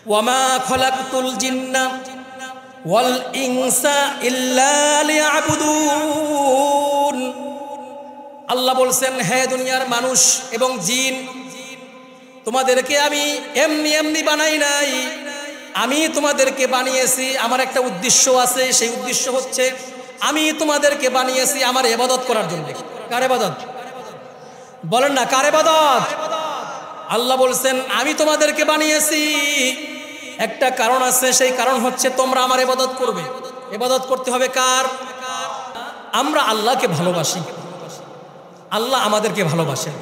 ওয়ামা খলাকতুল জিন্না ওয়াল ইনসা ইল্লা লিয়াবুদুন। আল্লাহ বলছেন, হে দুনিয়ার মানুষ এবং জিন, তোমাদেরকে আমি এমনি এমনি বানাই নাই, আমি তোমাদেরকে বানিয়েছি, আমার একটা উদ্দেশ্য আছে। সেই উদ্দেশ্য হচ্ছে আমি তোমাদেরকে বানিয়েছি আমার ইবাদত করার জন্য। কার ইবাদত? বলেন না, কার ইবাদত? আল্লাহ বলছেন, আমি তোমাদেরকে বানিয়েছি, একটা কারণ আছে, সেই কারণ হচ্ছে তোমরা আমার ইবাদত করবে। ইবাদত করতে হবে কার? আমরা আল্লাহকে ভালোবাসি, আল্লাহ আমাদেরকে ভালোবাসেন।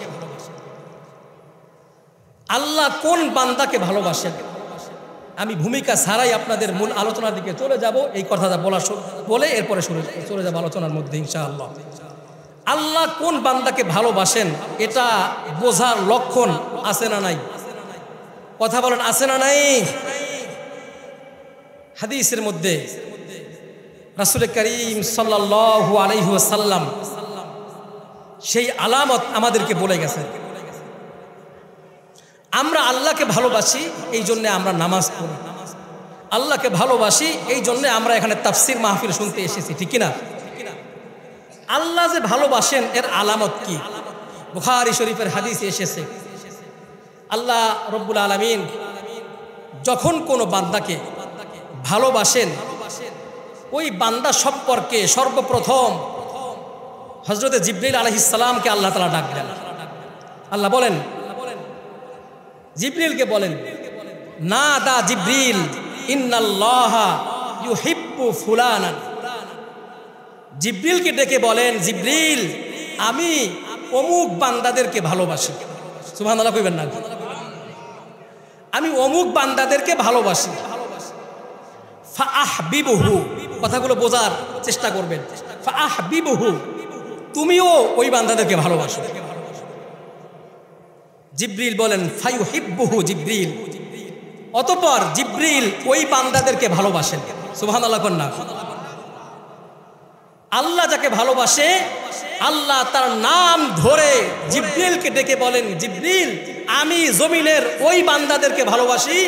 আল্লাহ কোন বান্দাকে ভালোবাসেন? আমি ভূমিকা ছাড়াই আপনাদের মূল আলোচনার দিকে চলে যাব। এই কথাটা বলে এরপরে চলে যাব আলোচনার মধ্যে ইনশাআল্লাহ। আল্লাহ কোন বান্দাকে ভালোবাসেন এটা বোঝার লক্ষণ আছে না নাই? কথা বলেন, আছে না নাই? হাদিসের মধ্যে রাসূল করিম সাল্লাল্লাহু আলাইহি ওয়াসাল্লাম সেই আলামত আমাদেরকে বলে গেছেন। আমরা আল্লাহকে ভালোবাসি, এই জন্য আমরা নামাজ পড়ি। আল্লাহকে ভালোবাসি, এই জন্য আমরা এখানে তাফসীর মাহফিল শুনতে এসেছি, ঠিক না? আল্লাহ যে ভালোবাসেন এর আলামত কি? বুখারী শরীফের হাদিসে এসেছে, আল্লাহ রব্বুল আলামিন যখন কোনো বান্দাকে ভালোবাসেন, ওই বান্দা সম্পর্কে সর্বপ্রথম হযরত জিবরিল আলাইহিস সালামকে আল্লাহ তাআলা ডাক দেন। আল্লাহ বলেন, জিবরিলকে বলেন, না দা জিবরিল ইন্নাল্লাহা ইউহিব্বু ফুলানান। জিবরিলকে ডেকে বলেন, জিবরিল, আমি অমুক বান্দাদেরকে ভালোবাসি। সুবহানাল্লাহ কইবেন না? আমি অমুক বান্দাদেরকে ভালোবাসি। ফাআহবিবুহু, কথাগুলো বোঝার চেষ্টা করবেন। ফাআহবিবুহু, তুমিও ওই বান্দাদেরকে ভালোবাসো। জিবরিল বলেন, ফায়ুহিব্বুহু জিবরিল, অতঃপর জিবরিল ওই বান্দাদেরকে ভালোবাসেন। সুবহানাল্লাহ কন্না। আল্লাহ যাকে ভালোবাসে, আল্লাহ তার নাম ধরে জিবরিলকে ডেকে বলেন, জিবরিল, আমি জমিনের ওই বান্দাদেরকে ভালোবাসি,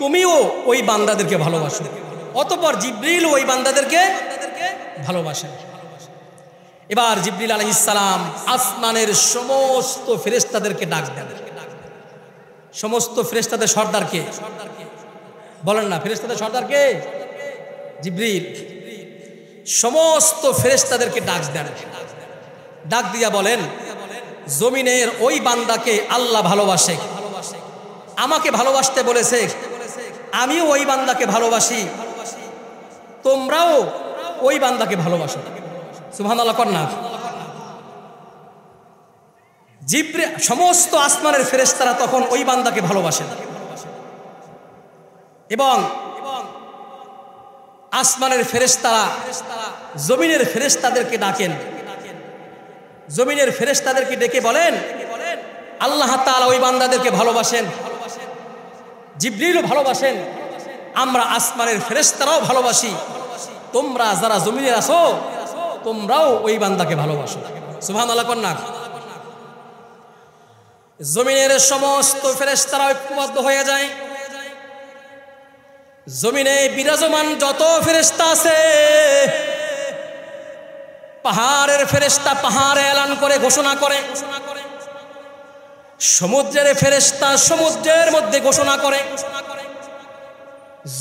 তুমিও ওই বান্দাদেরকে ভালোবাসো। অতঃপর জিবরিল ওই বান্দাদেরকে ভালোবাসেন। এবার জিবরিল আলাইহিস সালাম আসমানের সমস্ত ফেরেশতাদেরকে ডাক দেন। সমস্ত ফেরেশতাদের সর্দারকে বলেন না, ফেরেশতাদের সর্দারকে জিবরিল। সমস্ত ফেরেশতাদেরকে ডাক দেন, ডাক দিয়া বলেন, জমিনের ওই বান্দাকে আল্লাহ ভালোবাসে, আমাকে ভালোবাসতে বলেছে, আমিও ওই বান্দাকে ভালোবাসি, তোমরাও ওই বান্দাকে ভালোবাসো। সুবহানাল্লাহ কর না। জিবরিল, সমস্ত আসমানের ফেরেশতারা তখন ওই বান্দাকে ভালোবাসেন এবং আসমানের ফেরেশতারা জমিনের ফেরেশতাদেরকে ডাকেন। জমিনের ফেরেশতাদেরকে ডেকে বলেন, আল্লাহ তাআলা ওই বান্দাদেরকে ভালোবাসেন, জিবরিলও ভালোবাসেন, আমরা আসমানের ফেরেশতারাও ভালোবাসি, তোমরা যারা জমিনে আছো তোমরাও ওই বান্দাকে ভালোবাসো। সুবহানাল্লাহ কন্যা। জমিনের সমস্ত ফেরেশতারা ঐক্যবদ্ধ হয়ে যায়। জমিনে বিরাজমান যত ফেরেশতা আছে, পাহাড়ের ফেরেশতা পাহাড়ে এলান করে ঘোষণা করে, সমুদ্রের ফেরেশতা সমুদ্রের মধ্যে ঘোষণা করে,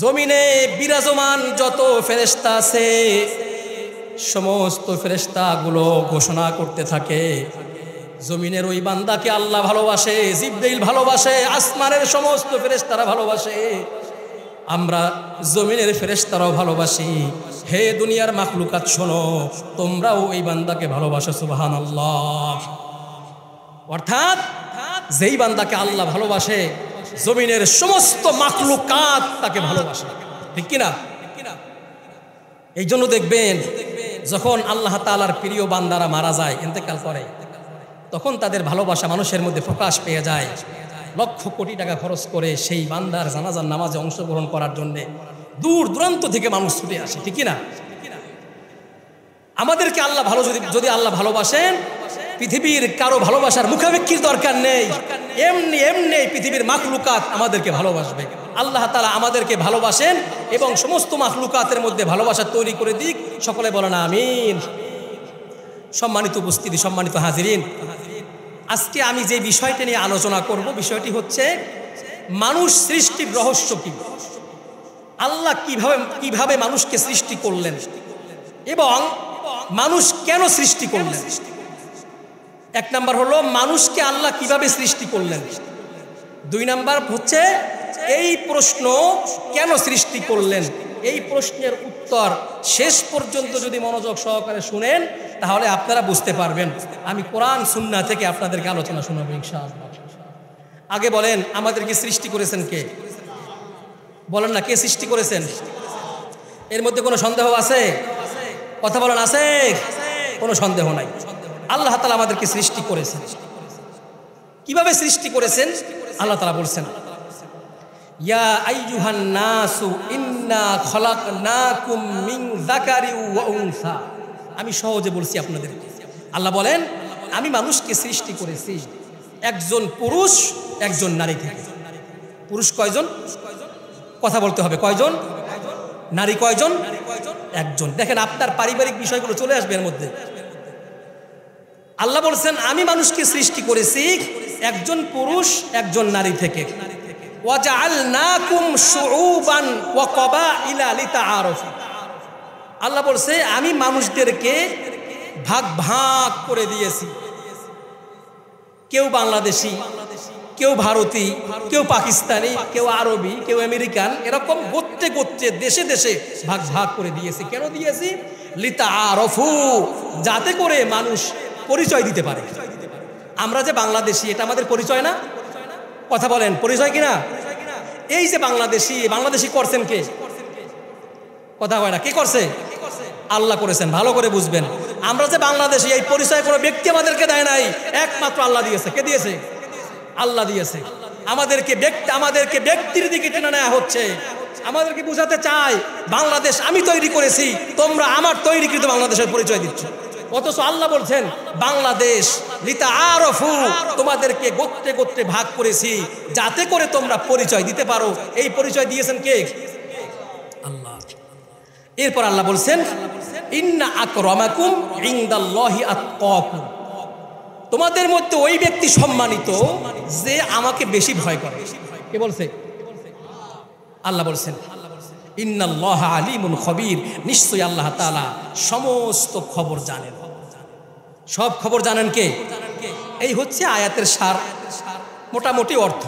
জমিনে বিরাজমান যত ফেরেশতা আছে সমস্ত ফেরেশতাগুলো ঘোষণা করতে থাকে, জমিনের ওই বান্দাকে আল্লাহ ভালোবাসে, জিবরাইল ভালোবাসে, আসমানের সমস্ত ফেরেশতারা ভালোবাসে, আমরা জমিনের ফেরেশতারাও ভালোবাসি। হে দুনিয়ার মাখলুকাত শোনো, তোমরাও ওই বান্দাকে ভালোবাসো। সুবহানাল্লাহ। অর্থাৎ যেই বান্দাকে আল্লাহ ভালোবাসে, জমিনের সমস্ত মাখলুকাত তাকে ভালোবাসে, ঠিক কিনা? এই জন্য দেখবেন যখন আল্লাহ তাআলার প্রিয় বান্দারা মারা যায়, ইন্তেকাল করে, তখন তাদের ভালোবাসা মানুষের মধ্যে প্রকাশ পেয়ে যায়। লক্ষ কোটি টাকা খরচ করে সেই বান্দার জানাজার নামাজে অংশগ্রহণ করার জন্য দূর দূরান্ত থেকে মানুষ ছুটে আসে, ঠিক না? আমাদেরকে আল্লাহ যদি আল্লাহ ভালোবাসেন, পৃথিবীর কারো ভালোবাসার মুখাপেক্ষির দরকার নেই, এমনি এমনি পৃথিবীর মাখলুকাত আমাদেরকে ভালোবাসবে। আল্লাহ তাআলা আমাদেরকে ভালোবাসেন এবং সমস্ত মাখলুকাতের মধ্যে ভালোবাসা তৈরি করে দিক। সকলে বলেন আমিন। সম্মানিত উপস্থিতি, সম্মানিত হাজিরিন, আজকে আমি যে বিষয়টা নিয়ে আলোচনা করব, বিষয়টি হচ্ছে মানুষ সৃষ্টির রহস্য কি, আল্লাহ কিভাবে মানুষকে সৃষ্টি করলেন এবং মানুষ কেন সৃষ্টি করলেন। এক নাম্বার হলো মানুষকে আল্লাহ কিভাবে সৃষ্টি করলেন। দুই নাম্বার হচ্ছে এই প্রশ্ন কেন সৃষ্টি করলেন। এই প্রশ্নের উত্তর শেষ পর্যন্ত যদি মনোযোগ সহকারে শুনেন তাহলে আপনারা বুঝতে পারবেন। আমি কোরআন সুন্নাহ থেকে আপনাদেরকে আলোচনা শোনাবো ইনশাআল্লাহ। আগে বলেন, আমাদেরকে সৃষ্টি করেছেন কে? বলেন না, কে সৃষ্টি করেছেন? এর মধ্যে কোনো সন্দেহ আছে? কথা বলেন, আছে? কোনো সন্দেহ নাই। আল্লাহ তাআলা আমাদেরকে সৃষ্টি করেছেন। কিভাবে সৃষ্টি করেছেন? আল্লাহ তাআলা বলছেন, ইয়া আইয়ুহান নাসু ইন্না খলাকনাকুম মিন যাকারিন ওয়া উনসা। আমি সহজে বলছি আপনাদেরকে। আল্লাহ বলেন, আমি মানুষকে সৃষ্টি করেছি একজন পুরুষ একজন নারী থেকে। পুরুষ কয়জন? কথা বলতে হবে, কয়জন? নারী কয়জন? একজন। দেখেন আপনার পারিবারিক বিষয়গুলো চলে আসবে এর মধ্যে। আল্লাহ বলছেন, আমি মানুষকে সৃষ্টি করেছি একজন পুরুষ একজন নারী থেকে। ওয়াজআলনাকুম শুউবান ওয়া ক্বাবাইলা লিতাআরাফু। আল্লাহ বলছে, আমি মানুষদেরকে ভাগ ভাগ করে দিয়েছি। কেউ বাংলাদেশি, কেউ ভারতী, কেউ পাকিস্তানি, কেউ আরবি, কেউ আমেরিকান, এরকম গোত্রে গোত্রে দেশে দেশে ভাগ ভাগ করে দিয়েছি। কেন দিয়েছি? লিতাআরাফু, যাতে করে মানুষ পরিচয় দিতে পারে। আমরা যে বাংলাদেশি, এটা আমাদের পরিচয় না? কথা বলেন, পরিচয় কিনা? এই যে বাংলাদেশি করছেন কে? কথা হয় না, কে করছে? আল্লাহ করেছেন। ভালো করে বুঝবেন, আমরা যে বাংলাদেশি এই পরিচয় কোনো ব্যক্তি আমাদেরকে দেয় নাই, একমাত্র আল্লাহ দিয়েছে। কে দিয়েছে? আল্লাহ দিয়েছে। আমাদেরকে ব্যক্তির দিকে টেনে নেওয়া হচ্ছে। আমাদেরকে বোঝাতে চায় বাংলাদেশ আমি তৈরি করেছি, তোমরা আমার তৈরিকৃত বাংলাদেশের পরিচয় দিচ্ছ। অথচ আল্লাহ বলছেন বাংলাদেশ লিতাআরাফু, তোমাদেরকে গোত্রে গোত্রে ভাগ করেছি যাতে করে তোমরা পরিচয় দিতে পারো। এই পরিচয় দিয়েছেন কে? আল্লাহ। এরপর আল্লাহ বলছেন, ইন্না আকরামাকুম ইনদাল্লাহি আতকাকুম, তোমাদের মধ্যে ওই ব্যক্তি সম্মানিত যে আমাকে বেশি ভয় করে। কে বলছে? আল্লাহ বলছেন, ইন্নাল্লাহা আলিমুন খবীর, নিশ্চয়ই আল্লাহ তাআলা সমস্ত খবর জানেন। সব খবর জানেন কে? এই হচ্ছে আয়াতের সার, মোটামুটি অর্থ।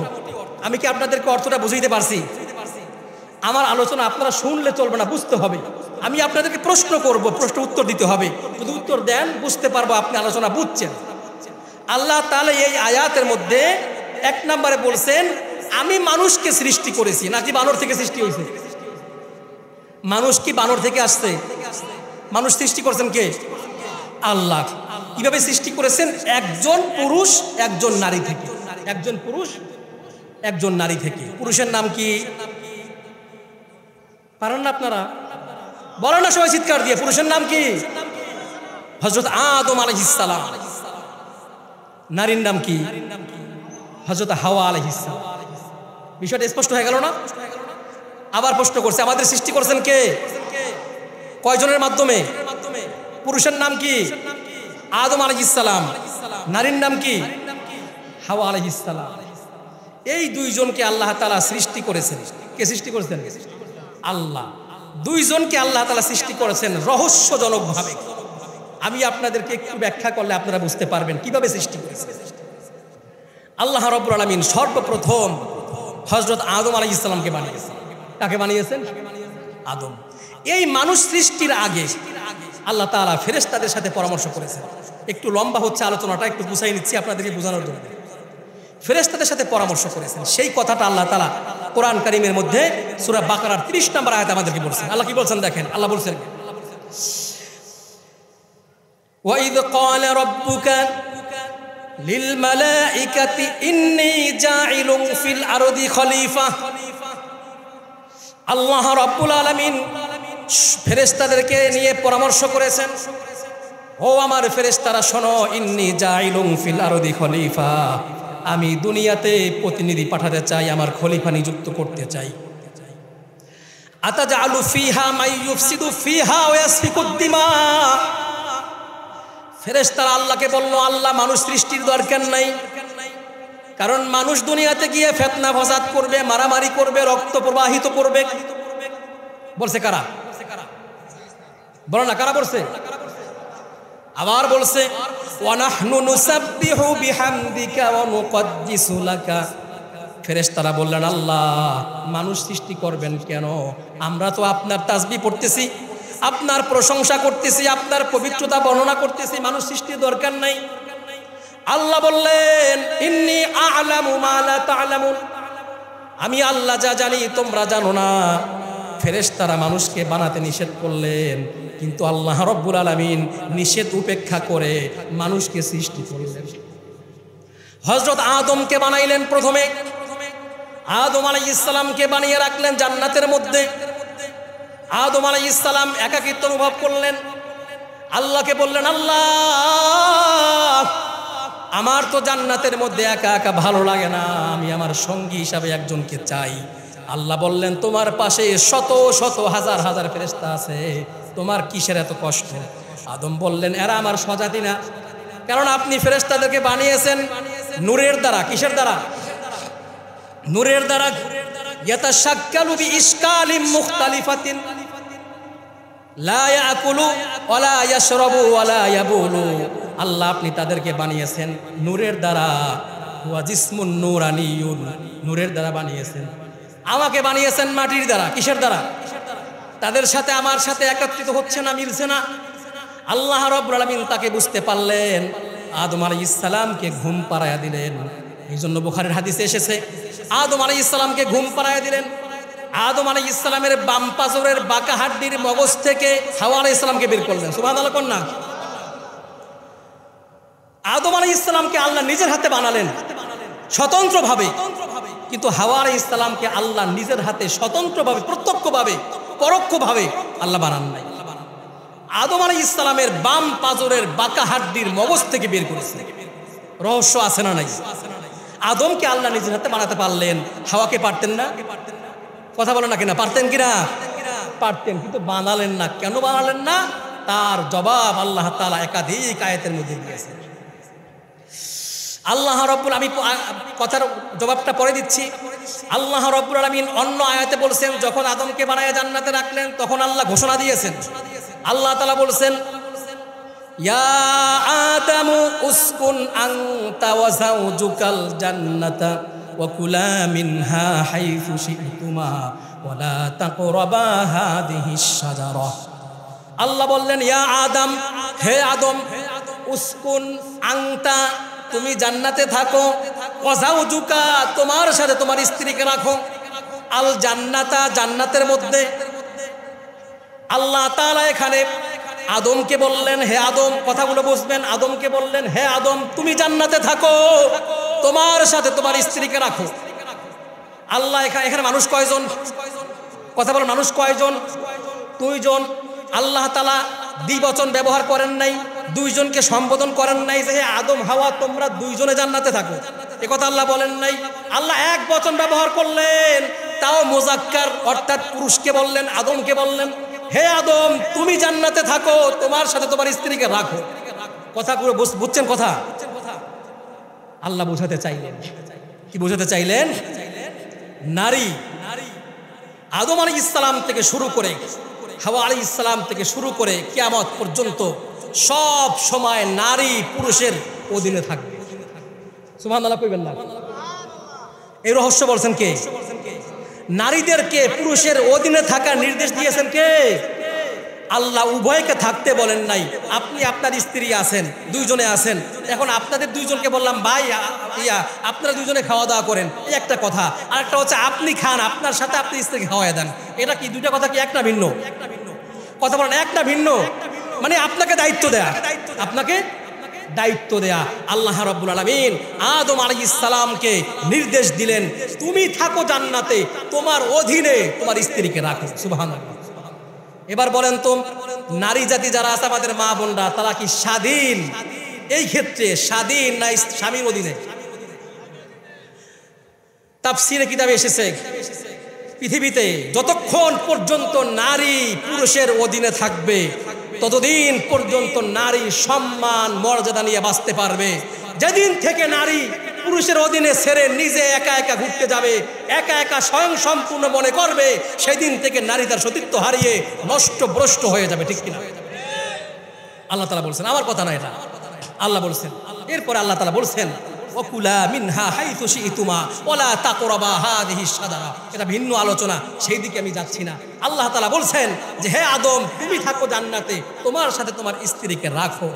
আমি কি আপনাদেরকে অর্থটা বুঝাইতে পারছি? আমার আলোচনা আপনারা শুনলে চলবে না, বুঝতে হবে। আমি আপনাদেরকে প্রশ্ন করব, প্রশ্ন উত্তর দিতে হবে। যদি উত্তর দেন বুঝতে পারবো আপনি আলোচনা বুঝছেন। আল্লাহ তাআলা এই আয়াতের মধ্যে এক নম্বরে বলছেন, আমি মানুষকে সৃষ্টি করেছি। নাকি বানর থেকে সৃষ্টি হয়েছে? মানুষ কি বানর থেকে আসছে? মানুষ সৃষ্টি করেছেন কে? আল্লাহ। কিভাবে সৃষ্টি করেছেন? একজন পুরুষ একজন নারী থেকে। একজন পুরুষ একজন নারী থেকে। পুরুষের নাম কি? পারেন না আপনারা? বলেন না সবাই চিৎকার দিয়ে, পুরুষের নাম কি? হযরত আদম আলাইহিস সালাম। নারীর নাম কি? হযরত হাওয়া আলাইহিস সালাম। বিষয়টা স্পষ্ট হয়ে গেল না? আবার প্রশ্ন করছে, আমাদের সৃষ্টি করেছেন কে? কয়জনের মাধ্যমে? পুরুষের নাম কি? আদম আলাইহিস সালাম। নারীর নাম কি? হাওয়া আলাইহিস সালাম। এই দুইজনকে আল্লাহ তাআলা সৃষ্টি করেছেন। কে সৃষ্টি করেছেন? আল্লাহ। দুইজনকে আল্লাহ তাআলা সৃষ্টি করেছেন রহস্যজনকভাবে। আমি আপনাদেরকে একটু ব্যাখ্যা করলে আপনারা বুঝতে পারবেন কিভাবে সৃষ্টি করেছেন। আল্লাহ রাব্বুল আলামিন সর্বপ্রথম হযরত আদম আলাইহিস সালামকে বানিয়েছেন। কাকে বানিয়েছেন? আদম। এই মানুষ সৃষ্টির আগে আল্লাহ তাআলা ফেরেশতাদের সাথে পরামর্শ করেছেন। একটু লম্বা হচ্ছে আলোচনাটা, একটু গুছাই নিচ্ছি আপনাদেরকে বোঝানোর জন্য। ফেরেশতাদের সাথে পরামর্শ করেছেন, সেই কথাটা আল্লাহ তাআলা কোরআন কারীমের মধ্যে সূরা বাকারার 30 নম্বর আয়াতে আমাদেরকে বলছেন। আল্লাহ কি বলছেন দেখেন, আল্লাহ বলছেন, ওয়াইদ ক্বালা রাব্বুকা লিল মালাইকাতি ইন্নী জাইলুন ফিল আরদি খলিফা। আল্লাহ রাব্বুল আলামিন ফেরেশতাদেরকে নিয়ে পরামর্শ করেছেন। ও আমার ফেরেশতারা শোনো, ইন্নী জাইলুন ফিল আরদি খলিফা, আমি দুনিয়াতে প্রতিনিধি পাঠাতে চাই, আমার খলিফা নিযুক্ত করতে চাই। আতাজালু ফিহা মান ইউফসিদু ফিহা ওয়া ইয়াসফিকুদ দিমা, ফেরেশতারা আল্লাহকে বলল, আল্লাহ মানুষ সৃষ্টির দরকার নাই, কারণ মানুষ দুনিয়াতে গিয়ে ফিতনা ফাসাদ করবে, মারামারি করবে, রক্ত প্রবাহিত করবে। বলছে কারা? বলো না কারা বলছে? আবার বলছে ওয়া নাহনু নুসাব্বিহু বিহামদিকা ওয়া নুকদ্দিসু লাকা, ফেরেশতারা বললেন আল্লাহ মানুষ সৃষ্টি করবেন কেন? আমরা তো আপনার তাসবিহ পড়তেছি, আপনার প্রশংসা করতেছি, আপনার পবিত্রতা বর্ণনা করতেছি, মানুষ সৃষ্টির দরকার নাই। আল্লাহ বললেন ইন্নী আ'লামু মা লা তা'লামুন, আমি আল্লাহ যা জানি তোমরা জানো না। ফেরেশতারা মানুষকে বানাতে নিষেধ করলেন, কিন্তু আল্লাহ রব্বুল আলামিন নিষেধ উপেক্ষা করে মানুষকে সৃষ্টি করলেন। হযরত আদমকে বানাইলেন, প্রথমে আদম আলাইহিস সালামকে বানিয়ে রাখলেন জান্নাতের মধ্যে। আদম আলাইহিস সালাম একাকিত্ব অনুভব করলেন, আল্লাহকে বললেন আল্লাহ আমার তো জান্নাতের মধ্যে একা একা ভালো লাগে না, আমি আমার সঙ্গী হিসাবে একজনকে চাই। আল্লাহ বললেন তোমার পাশে শত শত হাজার হাজার ফেরেশতা আছে, তোমার কিসের এত কষ্ট? আদম বললেন এরা আমার স্বজাতি না, কারণ আপনি ফেরেশতাদেরকে বানিয়েছেন নূরের দ্বারা। কিসের দ্বারা? নূরের দ্বারা। ইয়াতাশাক্কালু বিইশকালিন মুখতালিফাতিন লা ইয়াকুলু ওয়ালা ইয়াশরাবু ওয়ালা ইয়াবুলু, আল্লাহ আপনি তাদেরকে বানিয়েছেন নূরের দ্বারা। ওয়া জিসমুন নূরানিয়ুন, নূরের দ্বারা বানিয়েছেন। আমাকে বানিয়েছেন মাটির দ্বারা। কিসের দ্বারা? তাদের সাথে আমার সাথে একত্রিত হচ্ছে না, মিলছে না। আল্লাহ রাব্বুল আলামিন তাকে বুঝতে পারলেন, আদম আলাইহিস সালামকে ঘুম পাড়ায়া দিলেন। এই জন্য বুখারীর হাদিসে এসেছে আদম আলাইহিস সালামকে ঘুম পাড়ায়া দিলেন। আদম আলাইহিস সালামের বাম পাজরের বাঁকা হাড্ডির মগজ থেকে হাওয়া আলাইহিস সালামকে বের করলেন। সুবহানাল্লাহ কোন না? আদম আলাইহিস সালামকে আল্লাহ নিজের হাতে বানালেন স্বতন্ত্রভাবে, কিন্তু হাওয়া আলাইহিস সালামকে আল্লাহ নিজের হাতে স্বতন্ত্রভাবে, প্রত্যক্ষভাবে, পরোক্ষভাবে আল্লাহ বানান নাই। আদম আলাইহিস সালামের বাম পাজরের বাঁকা হাড্ডির মগজ থেকে বের করেছে। রহস্য আছে না নাই? আদমকে আল্লাহ নিজের হাতে বানাতে পারলেন, হাওয়াকে পারতেন না? কথা বলেন না কিনা? পারতেন কিনা? পারতেন, কিন্তু বানালেন না। কেন বানালেন না? তার জবাব আল্লাহ তাআলা একাধিক আয়াতের মধ্যে দিয়েছেন। আল্লাহ রাব্বুল, আমি কথার জবাবটা পরে দিচ্ছি। আল্লাহ রাব্বুল আলামিন অন্য আয়াতে বলছেন, যখন আদমকে বানায় জান্নাতে রাখলেন তখন আল্লাহ ঘোষণা দিয়েছেন। আল্লাহ তাআলা বলছেন ইয়া আদামু উসকুন আনতা ওয়া যাওজুকাল জান্নাতা ওয়া কুলা মিনহা হাইথু শি'তুমা ওয়া লা তাকরাবা হাযিহিশ শাজারা। আল্লাহ বললেন ইয়া আদম, হে আদম, উসকুন আনতা, তুমি জান্নাতে থাকো, ওয়া যাওজুকা, তোমার সাথে তোমার স্ত্রীকে রাখো, আল জান্নাতা, জান্নাতের মধ্যে। আল্লাহ তাআলা এখানে আদমকে বললেন হে আদম, কথাগুলো বুঝবেন, আদমকে বললেন হে আদম তুমি জান্নাতে থাকো, তোমার সাথে তোমার স্ত্রীকে রাখো। আল্লাহ এখানে মানুষ কয়জন? কথা বলেন, মানুষ কয়জন? দুইজন। আল্লাহ তাআলা দ্বিবচন ব্যবহার করেন নাই, দুইজনকে সম্বোধন করেন নাই যে হে আদম হাওয়া তোমরা দুইজনে জান্নাতে থাকো, এ কথা আল্লাহ বলেন নাই। আল্লাহ এক বচন ব্যবহার করলেন, তাও মুজাক্কার, অর্থাৎ পুরুষকে বললেন, আদমকে বললেন হে আদম তুমি জান্নাতে থাকো, তোমার সাথে তোমার স্ত্রীকে রাখো। কথাগুলো বুঝছেন? কথা আল্লাহ বোঝাতে চাইলেন। কি বোঝাতে চাইলেন? নারী, আদম আলাইহিস সালাম থেকে শুরু করে হাওয়া আলাইহিস সালাম থেকে শুরু করে কিয়ামত পর্যন্ত সব সময় নারী পুরুষের অধীনে থাকবে। সুবহানাল্লাহ কইবেন না? এই রহস্য বলছেন কে? নারীদেরকে পুরুষের অধীনে থাকার নির্দেশ দিয়েছেন কে? আল্লাহ। উভয়কে থাকতে বলেন নাই। আপনি আপনার স্ত্রী আছেন, দুইজনে আছেন, এখন আপনাদের দুইজনকে বললাম ভাই আপনারা দুইজনে খাওয়া দাওয়া করেন, এই একটা কথা। আর একটা হচ্ছে আপনি খান, আপনার সাথে আপনি স্ত্রীকে খাওয়াই দেন। এটা কি দুইটা কথা কি একটা ভিন্ন? কথা বলেন, একটা ভিন্ন। মানে আপনাকে দায়িত্ব দেয়া, আপনাকে দায়িত্ব দেয়া। আল্লাহ রাব্বুল আলামিন আদম আলাইহিস সালামকে নির্দেশ দিলেন তুমি থাকো জান্নাতে, তোমার অধীনে তোমার স্ত্রীকে রাখো। সুবহানাল্লাহ। এবার বলেন তো নারী জাতি যারা আছে আমাদের মা বোনরা, তারা কি স্বাধীন? এই ক্ষেত্রে স্বাধীন না স্বামীর অধীনে? তাফসীরে কিতাবে এসেছে পৃথিবীতে যতক্ষণ পর্যন্ত নারী পুরুষের অধীনে থাকবে ততদিন পর্যন্ত নারী সম্মান মর্যাদা নিয়ে বাঁচতে পারবে। যেদিন থেকে নারী পুরুষের অধীনে ছেড়ে নিজে একা একা ঘুরতে যাবে, একা একা স্বয়ং সম্পূর্ণ মনে করবে, সেদিন থেকে নারী তার সতীত্ব হারিয়ে নষ্ট ভ্রষ্ট হয়ে যাবে। ঠিক কিনা? আল্লাহ তাআলা বলছেন, আমার কথা না এটা, আল্লাহ বলছেন। এরপরে আল্লাহ তাআলা বলছেন ওয়াকুলা মিনহা হাইতু শিতুমা ওয়ালা তাকরাবা হাযিহিশ শাজারা। এটা ভিন্ন আলোচনা, সেই দিকে আমি যাচ্ছি না। আল্লাহ তাআলা বলছেন যে হে আদম, তুমি থাকো জান্নাতে, তোমার সাথে তোমার স্ত্রীকে রাখো।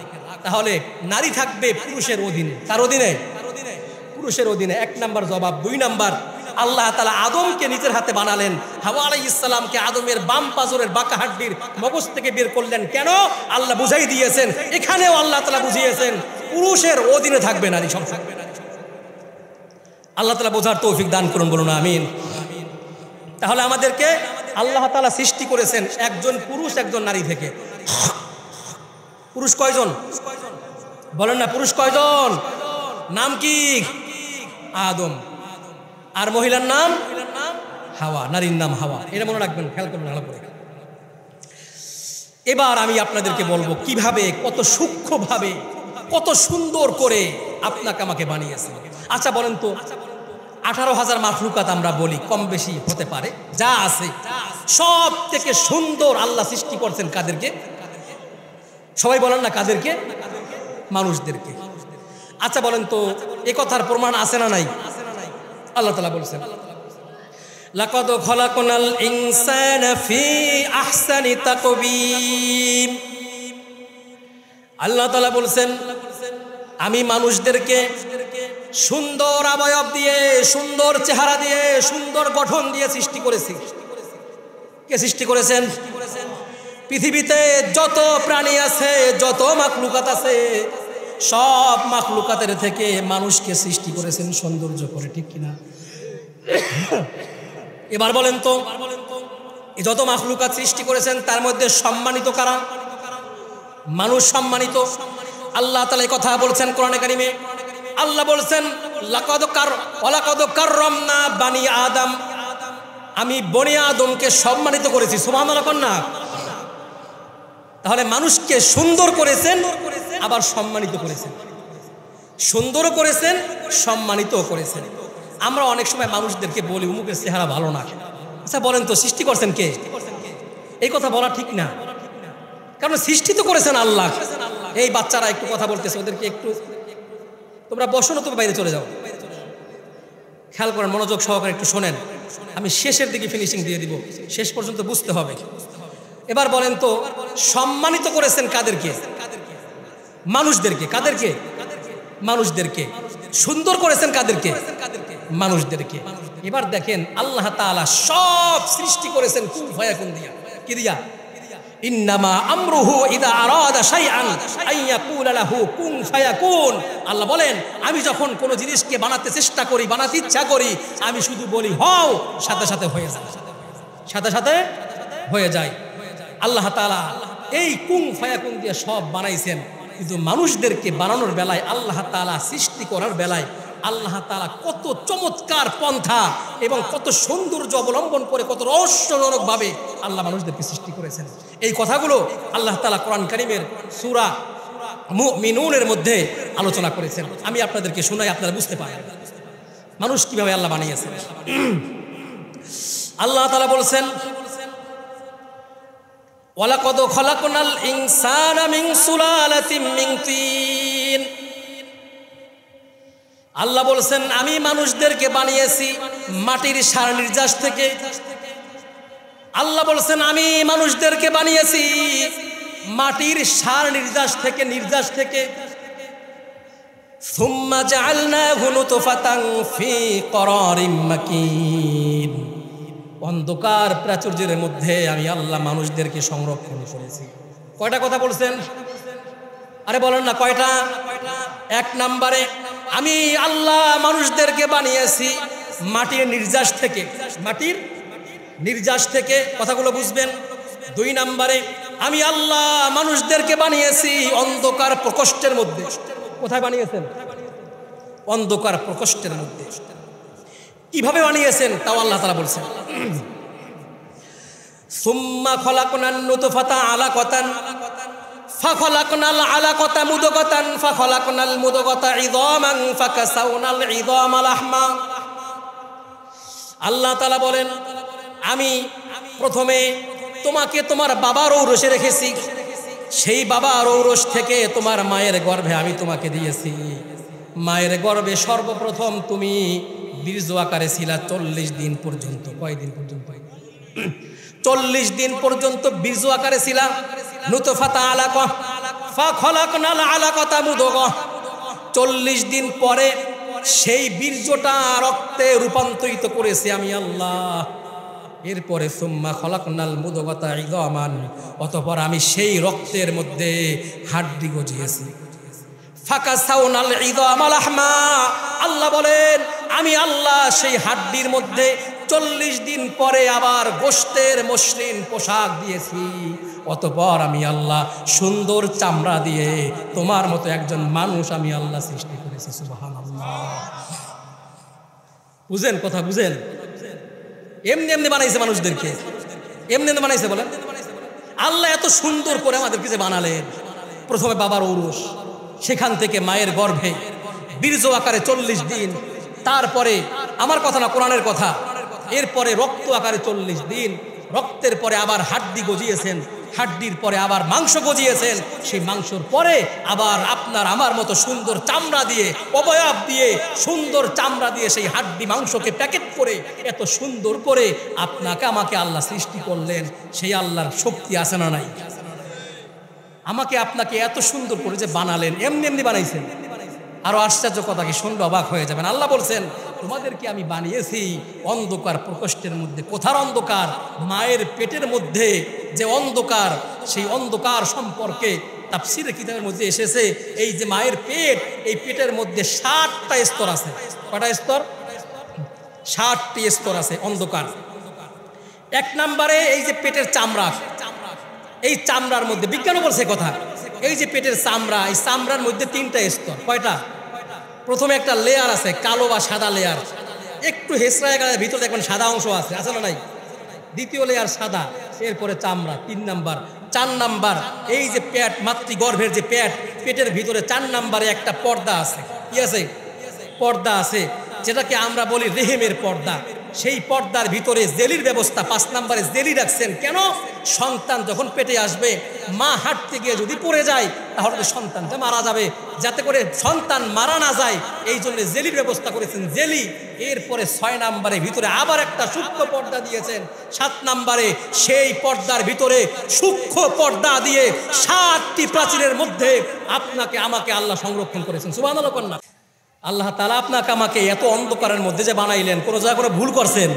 তাহলে নারী থাকবে পুরুষের অধীনে। তার অধীনে? পুরুষের অধীনে। এক নাম্বার জবাব। দুই নাম্বার, আল্লাহ তাআলা আদমকে নিজের হাতে বানালেন। হাওয়া আলাইহিস সালামকে আদমের বাম পাজরের বাঁকা হাড্ডির মগজ থেকে বের করলেন। কেন? আল্লাহ বুঝাই দিয়েছেন। এখানেও আল্লাহ তাআলা বুঝিয়েছেন পুরুষের অধীনে থাকবে নারী, সব থাকবে নারী। আল্লাহ তাআলা বোঝার তৌফিক দান করুন, বলুন আমিন। তাহলে আমাদেরকে আল্লাহ তাআলা সৃষ্টি করেছেন একজন পুরুষ একজন নারী থেকে। পুরুষ কয়জন বলেন না? পুরুষ কয়জন? নাম কি? আদম। আর মহিলার নাম হাওয়া, নারীর নাম হাওয়া। এটা মনে রাখবেন, খেয়াল করবেন ভালো করে। এবার আমি আপনাদেরকে বলবো কিভাবে, কত সূক্ষ্মভাবে, কত সুন্দর করে আপনাকে আমাকে বানিয়েছে। আচ্ছা বলেন তো, 18,000 মাখলুকাত আমরা বলি, কম বেশি হতে পারে, যা আছে সব থেকে সুন্দর আল্লাহ সৃষ্টি করছেন কাদেরকে? সবাই বলেন না, কাদেরকে? মানুষদেরকে। আচ্ছা বলেন তো, এ কথার প্রমাণ আছে না নাই? আল্লাহ তাআলা বলছেন লাকাদ খলাকনাল ইনসানা ফি আহসানি তাকবীম। আল্লাহ তাআলা বলছেন আমি মানুষদেরকে সুন্দর অবয়ব দিয়ে, সুন্দর চেহারা দিয়ে, সুন্দর গঠন দিয়ে সৃষ্টি করেছি। কে সৃষ্টি করেছেন? পৃথিবীতে যত প্রাণী আছে, যত মাখলুকাত আছে, সব মাখলুকাতের থেকে মানুষকে সৃষ্টি করেছেন সৌন্দর্য করে। ঠিক কিনা? এবার বলেন তো, এই যত মাখলুকাত সৃষ্টি করেছেন তার মধ্যে সম্মানিত কারা? মানুষ সম্মানিত। আল্লাহ তাআলা এই কথা বলছেন কোরআনে কারিমে। আল্লাহ বলছেন লাকাদ কাররামনা বানি আদম, আমি বনি আদমকে সম্মানিত করেছি। সুবহানাল্লাহ কন্যা। তাহলে মানুষকে সুন্দর করেছেন, আবার সম্মানিত করেছেন। সুন্দর করেছেন, সম্মানিত করেছেন। আমরা অনেক সময় মানুষদেরকে বলি উমুকের চেহারা ভালো না। আচ্ছা বলেন তো, সৃষ্টি করছেন কে? এই কথা বলা ঠিক না, কারণ সৃষ্টি তো করেছেন আল্লাহ। এই বাচ্চারা একটু কথা বলতেছে, ওদেরকে একটু তোমরা বসো না, তুমি বাইরে চলে যাও। খেয়াল করেন, মনোযোগ সহকারে একটু শোনেন। আমি শেষের দিকে ফিনিশিং দিয়ে দিব, শেষ পর্যন্ত বুঝতে হবে। এবার বলেন তো, সম্মানিত করেছেন কাদেরকে? মানুষদেরকে। কাদেরকে? মানুষদেরকে। সুন্দর করেছেন কাদেরকে? মানুষদেরকে। এবার দেখেন আল্লাহ তাআলা সব সৃষ্টি করেছেন কুন ফায়াকুন দিয়া। কি দিয়া? ইন্নামা আমরুহু ইযা আরাদা শাইআন আইয়াকুলা লাহু কুন ফায়াকুন। আল্লাহ বলেন আমি যখন কোনো জিনিসকে বানাতে চেষ্টা করি, বানাতে ইচ্ছা করি, আমি শুধু বলি হও, সাথে সাথে হয়ে যায়, সাথে সাথে হয়ে যায়। আল্লাহ তাআলা এই কুন ফায়াকুন দিয়ে সব বানাইছেন। কিন্তু মানুষদেরকে বানানোর বেলায়, আল্লাহ তাআলা সৃষ্টি করার বেলায় আল্লাহ তাআলা কত চমৎকার পন্থা এবং কত সৌন্দর্য অবলম্বন করে, কত রহস্যজনকভাবে আল্লাহ মানুষদেরকে সৃষ্টি করেছেন। এই কথাগুলো আল্লাহ তাআলা কোরআন কারীমের সূরা মুমিনুনের মধ্যে আলোচনা করেছেন। আমি আপনাদেরকে শোনাই, আপনারা বুঝতে পারেন মানুষ কিভাবে আল্লাহ বানিয়েছেন। আল্লাহ তাআলা বলছেন ওয়ালাকাদ খলাকনাল ইনসানা মিন সুলালাতিন মিন তিন। আল্লাহ বলছেন আমি মানুষদেরকে বানিয়েছি মাটির সার নির্যাস থেকে। আল্লাহ বলছেন আমি মানুষদেরকে বানিয়েছি মাটির সার নির্যাস থেকে। সুম্মা জাআলনাহু নুতফাতান ফি করারিম মাকিন। অন্ধকার প্রাচুর্যের মধ্যে আমি আল্লাহ মানুষদেরকে সংরক্ষণ করেছি। কয়টা কথা বলছেন? আরে বলেন না কয়টা? এক নম্বরে আমি আল্লাহ মানুষদেরকে বানিয়েছি মাটির নির্যাস থেকে, মাটির নির্যাস থেকে, কথাগুলো বুঝবেন। দুই নম্বরে আমি আল্লাহ মানুষদেরকে বানিয়েছি অন্ধকার প্রকোষ্ঠের মধ্যে। কোথায় বানিয়েছেন? অন্ধকার প্রকোষ্ঠের মধ্যে। কিভাবে বানিয়েছেন তাও আল্লাহ তাআলা বলছেন, সুম্মা খলাকনান নুতফাতা আলাকাতান ফাখলাকনাল আলাকাতা মুদগাতান ফাখলাকনাল মুদগাতা ইযামান ফাকাসাউনাল ইযামা লাহমা। আল্লাহ তাআলা বলেন, আমি প্রথমে তোমাকে তোমার বাবার ঔরসে রেখেছি, সেই বাবার ঔরস থেকে তোমার মায়ের গর্ভে আমি তোমাকে দিয়েছি। মায়ের গর্ভে সর্বপ্রথম তুমি বীর্য আকারে ছিলা 40 দিন পর্যন্ত। কয়দিন পর্যন্ত? 40 দিন পর্যন্ত বীর্য আকারে ছিলা। নুতফাতা আলাকা ফাখলাকনাল আলাকাতা মুদগা। 40 দিন পরে সেই বীর্যটা রক্তে রূপান্তরিত করেছি আমি আল্লাহ। এরপরে সুম্মা খলাকনাল মুদগাতা ইযামান, অতঃপর আমি সেই রক্তের মধ্যে হাড্ডি গজিয়েছি। ফাকাসাউনাল ইযামা লাহমা। আল্লাহ বলেন, আমি আল্লাহ সেই হাড্ডির মধ্যে 40 দিন পরে আবার গোশতের মসৃণ পোশাক দিয়েছি। অতঃপর আমি আল্লাহ সুন্দর চামড়া দিয়ে তোমার মতো একজন মানুষ আমি আল্লাহ সৃষ্টি করেছি। সুবহানাল্লাহ। বুঝেন কথা? বুঝেন? এমনি এমনি বানাইছে মানুষদেরকে, এমনি এমনি বানাইছে। বলেন, আল্লাহ এত সুন্দর করে আমাদেরকে যে বানালেন, প্রথমে বাবার ঔরস, সেখান থেকে মায়ের গর্ভে বীর্য আকারে 40 দিন, তারপরে আমার কথা না, কোরআনের কথা, এরপরে রক্ত আকারে 40 দিন, রক্তের পরে আবার হাড্ডি গজিয়েছেন, হাড্ডির পরে আবার মাংস গজিয়েছেন, সেই মাংসর পরে আবার আপনার আমার মতো সুন্দর চামড়া দিয়ে, অবয়ব দিয়ে, সুন্দর চামড়া দিয়ে সেই হাড্ডি মাংসকে প্যাকেট করে এত সুন্দর করে আপনাকে আমাকে আল্লাহ সৃষ্টি করলেন। সেই আল্লাহর শক্তি আছে না নাই? আমাকে আপনাকে এত সুন্দর করে যে বানালেন, এমনি এমনি বানাইছেন। আরো আশ্চর্য কথা কি শুনলে অবাক হয়ে যাবেন। আল্লাহ বলছেন, তোমাদেরকে আমি বানিয়েছি অন্ধকার প্রকোষ্ঠের মধ্যে। কোথার অন্ধকার? মায়ের পেটের মধ্যে যে অন্ধকার, সেই অন্ধকার সম্পর্কে তাফসীরের কিতাবের মধ্যে এসেছে, এই যে মায়ের পেট, এই পেটের মধ্যে 60টা স্তর আছে। কয়টা স্তর? 60টি স্তর আছে অন্ধকার। 1 নম্বরে এই যে পেটের চামড়া, এই চামড়ার মধ্যে বিজ্ঞানও বলছে কথা, এই যে পেটের চামড়া, এই চামড়ার মধ্যে 3টা স্তর। কয়টা? প্রথমে একটা লেয়ার আছে, কালো বা সাদা লেয়ার, একটু হেসরায় গেলে ভিতরে দেখবেন সাদা অংশ আছে, আছে না নাই? দ্বিতীয় লেয়ার সাদা, এরপরে চামড়া 3 নাম্বার। 4 নাম্বার এই যে পেট, মাতৃগর্ভের যে পেট, পেটের ভিতরে 4 নাম্বারে একটা পর্দা আছে। কি আছে? পর্দা আছে, যেটাকে আমরা বলি রেহেমের পর্দা। সেই পর্দার ভিতরে জেলির ব্যবস্থা, 5 নম্বরে জেলি রাখছেন। কেন? সন্তান যখন পেটে আসবে, মা হাঁটতে গিয়ে যদি পড়ে যায় তাহলে সন্তানটা মারা যাবে। যাতে করে সন্তান মারা না যায় এই জন্য জেলির ব্যবস্থা করেছেন, জেলি। এরপরে 6 নম্বরে ভিতরে আবার একটা সূক্ষ্ম পর্দা দিয়েছেন। 7 নম্বরে সেই পর্দার ভিতরে সূক্ষ্ম পর্দা দিয়ে 7টি প্রাচীরের মধ্যে আপনাকে আমাকে আল্লাহ সংরক্ষণ করেছেন। সুবহানাল্লাহ। কন্যা আল্লাহ তাআলা আপনাকে আমাকে এত অন্ধকারের মধ্যে যে বানাইলেন, কোনো জায়গায় করে ভুল করছেন?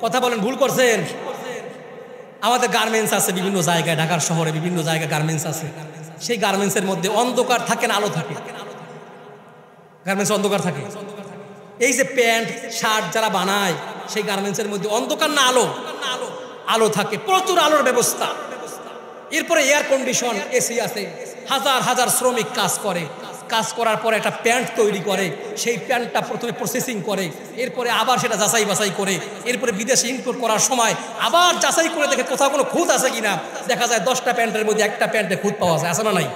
কথা বলেন, ভুল করছেন? আমাদের গার্মেন্টস আছে বিভিন্ন জায়গায়, ঢাকার শহরে বিভিন্ন জায়গায় গার্মেন্টস আছে। সেই গার্মেন্টসের মধ্যে অন্ধকার থাকে না আলো থাকে? গার্মেন্টস অন্ধকার থাকে। এই যে প্যান্ট শার্ট যারা বানায়, সেই গার্মেন্টসের মধ্যে অন্ধকার না আলো? আলো থাকে, প্রচুর আলোর ব্যবস্থা। এরপরে এয়ার কন্ডিশন, এসি আছে, হাজার হাজার শ্রমিক কাজ করে। কাজ করার পরে একটা প্যান্ট তৈরি করে, সেই প্যান্টটা প্রথমে প্রসেসিং করে, এরপরে আবার সেটা যাচাই বাছাই করে, এরপরে বিদেশে ইম্পোর্ট করার সময় আবার যাচাই করে দেখে কোথাও কোনো খুঁত আছে কিনা। দেখা যায় 10টা প্যান্টের মধ্যে একটা প্যান্টে খুঁত পাওয়া যায়, আছে না নাই?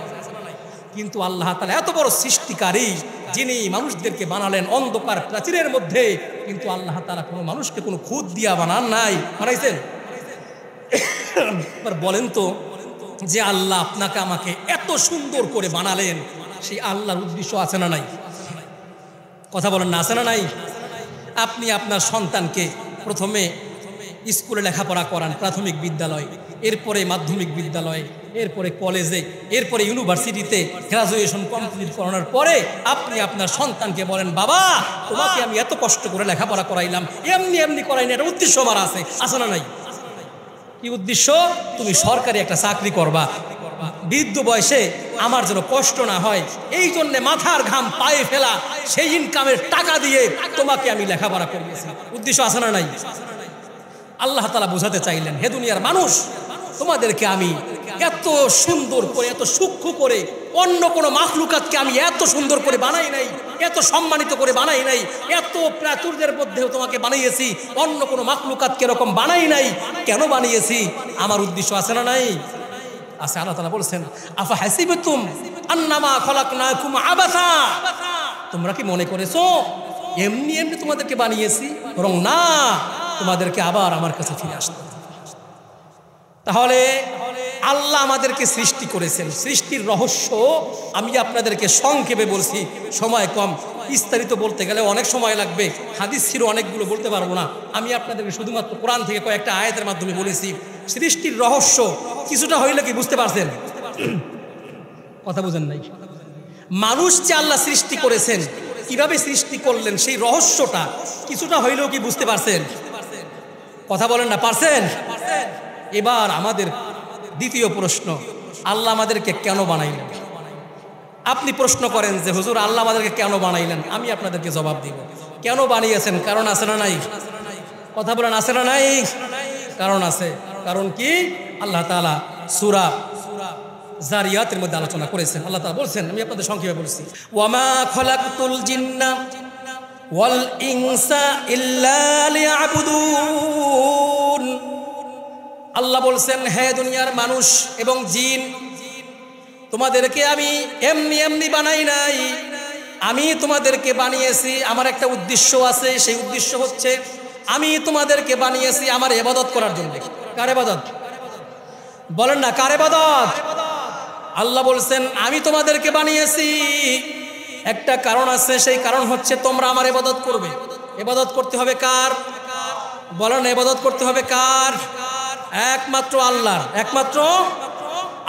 কিন্তু আল্লাহ তাআলা এত বড় সৃষ্টিকারী, যিনি মানুষদেরকে বানালেন অন্ধকার প্রাচীরের মধ্যে, কিন্তু আল্লাহ তাআলা কোনো মানুষকে কোনো খুঁত দিয়া বানান নাই, বানাইছেন? বলেন তো, যে আল্লাহ আপনাকে আমাকে এত সুন্দর করে বানালেন, সেই আল্লাহর উদ্দেশ্য আছে না নাই? কথা বলেন না, আছে না নাই? আপনি আপনার সন্তানকে প্রথমে স্কুলে লেখাপড়া করান, প্রাথমিক বিদ্যালয়, এরপরে মাধ্যমিক বিদ্যালয়, এরপরে কলেজে, এরপরে ইউনিভার্সিটিতে গ্রাজুয়েশন কমপ্লিট করানোর পরে আপনি আপনার সন্তানকে বলেন, বাবা তোমাকে আমি এত কষ্ট করে লেখাপড়া করাইলাম, এমনি এমনি করাইনি, একটা উদ্দেশ্য আমার আছে, আছে না নাই? কি উদ্দেশ্য? তুমি সরকারি একটা চাকরি করবা, বৃদ্ধ বয়সে আমার যেন কষ্ট না হয়, এই জন্য মাথার ঘাম পায়ে ফেলা, সেই ইনকামের টাকা দিয়ে তোমাকে আমি লেখাপড়া করিয়েছি। উদ্দেশ্য আছে না নাই? আল্লাহ তাআলা বোঝাতে চাইলেন, হে দুনিয়ার মানুষ, তোমাদেরকে আমি এত সুন্দর করে, এত সূক্ষ্ম করে অন্য কোনো মাখলুকাতকে আমি এত সুন্দর করে বানাই নাই, এত সম্মানিত করে বানাই নাই, এত প্রাচুর্যের মধ্যেও তোমাকে বানিয়েছি, অন্য কোনো মাখলুকাতকে এরকম বানাই নাই। কেন বানিয়েছি? আমার উদ্দেশ্য আছে না নাই? আছে। আল্লাহ তাআলা বলছেন, আফা হাসিবতুম আন্নামা খলাকনাকুম আবাসা, তোমরা কি মনে করেছো এমনি এমনি তোমাদেরকে বানিয়েছি? বরং না, তোমাদেরকে আবার আমার কাছে ফিরে আসতে। তাহলে আল্লাহ আমাদেরকে সৃষ্টি করেছেন। সৃষ্টির রহস্য আমি আপনাদেরকে সংক্ষেপে বলছি, সময় কম, বিস্তারিত বলতে গেলে অনেক সময় লাগবে, হাদিস ছিল অনেকগুলো, বলতে পারবো না। আমি আপনাদেরকে শুধুমাত্র কোরআন থেকে কয়েকটা আয়াতের মাধ্যমে বলেছি। সৃষ্টির রহস্য কিছুটা হইলে কি বুঝতে পারছেন? কথা বুঝেন নাই? মানুষ যে আল্লাহ সৃষ্টি করেছেন, কিভাবে সৃষ্টি করলেন, সেই রহস্যটা কিছুটা হইলেও কি বুঝতে পারছেন? কথা বলেন না, পারছেন? এবার আমাদের দ্বিতীয় প্রশ্ন, আল্লাহ আমাদেরকে কেন বানাইলেন? আপনি প্রশ্ন করেন যে হুজুর আল্লাহ আমাদেরকে কেন বানাইলেন? আমি আপনাদেরকে জবাব দিব, কেন বানিয়েছেন কারণ আছে না নাই? কথা বলেন, আছে না নাই? কারণ আছে। কারণ কি? আল্লাহ তাআলা সূরা জারিয়াতের মধ্যে আলোচনা করেছেন। আল্লাহ তাআলা বলছেন, আমি আপনাদের সংক্ষেপে বলছি, ওয়ামা খলাকতুল জিন্না ওয়াল ইনসা ইল্লা লিয়াবুদুন। আল্লাহ বলছেন, হে দুনিয়ার মানুষ এবং জিন, তোমাদেরকে আমি এমনি এমনি বানাই নাই, আমি তোমাদেরকে বানিয়েছি, আমার একটা উদ্দেশ্য আছে। সেই উদ্দেশ্য হচ্ছে আমি তোমাদেরকে বানিয়েছি আমার ইবাদত করার জন্য। কার ইবাদত? বলেন না, কার ইবাদত? আল্লাহ বলছেন, আমি তোমাদেরকে বানিয়েছি, একটা কারণ আছে, সেই কারণ হচ্ছে তোমরা আমার ইবাদত করবে। ইবাদত করতে হবে কার? বলেন, ইবাদত করতে হবে কার? একমাত্র আল্লাহর। একমাত্র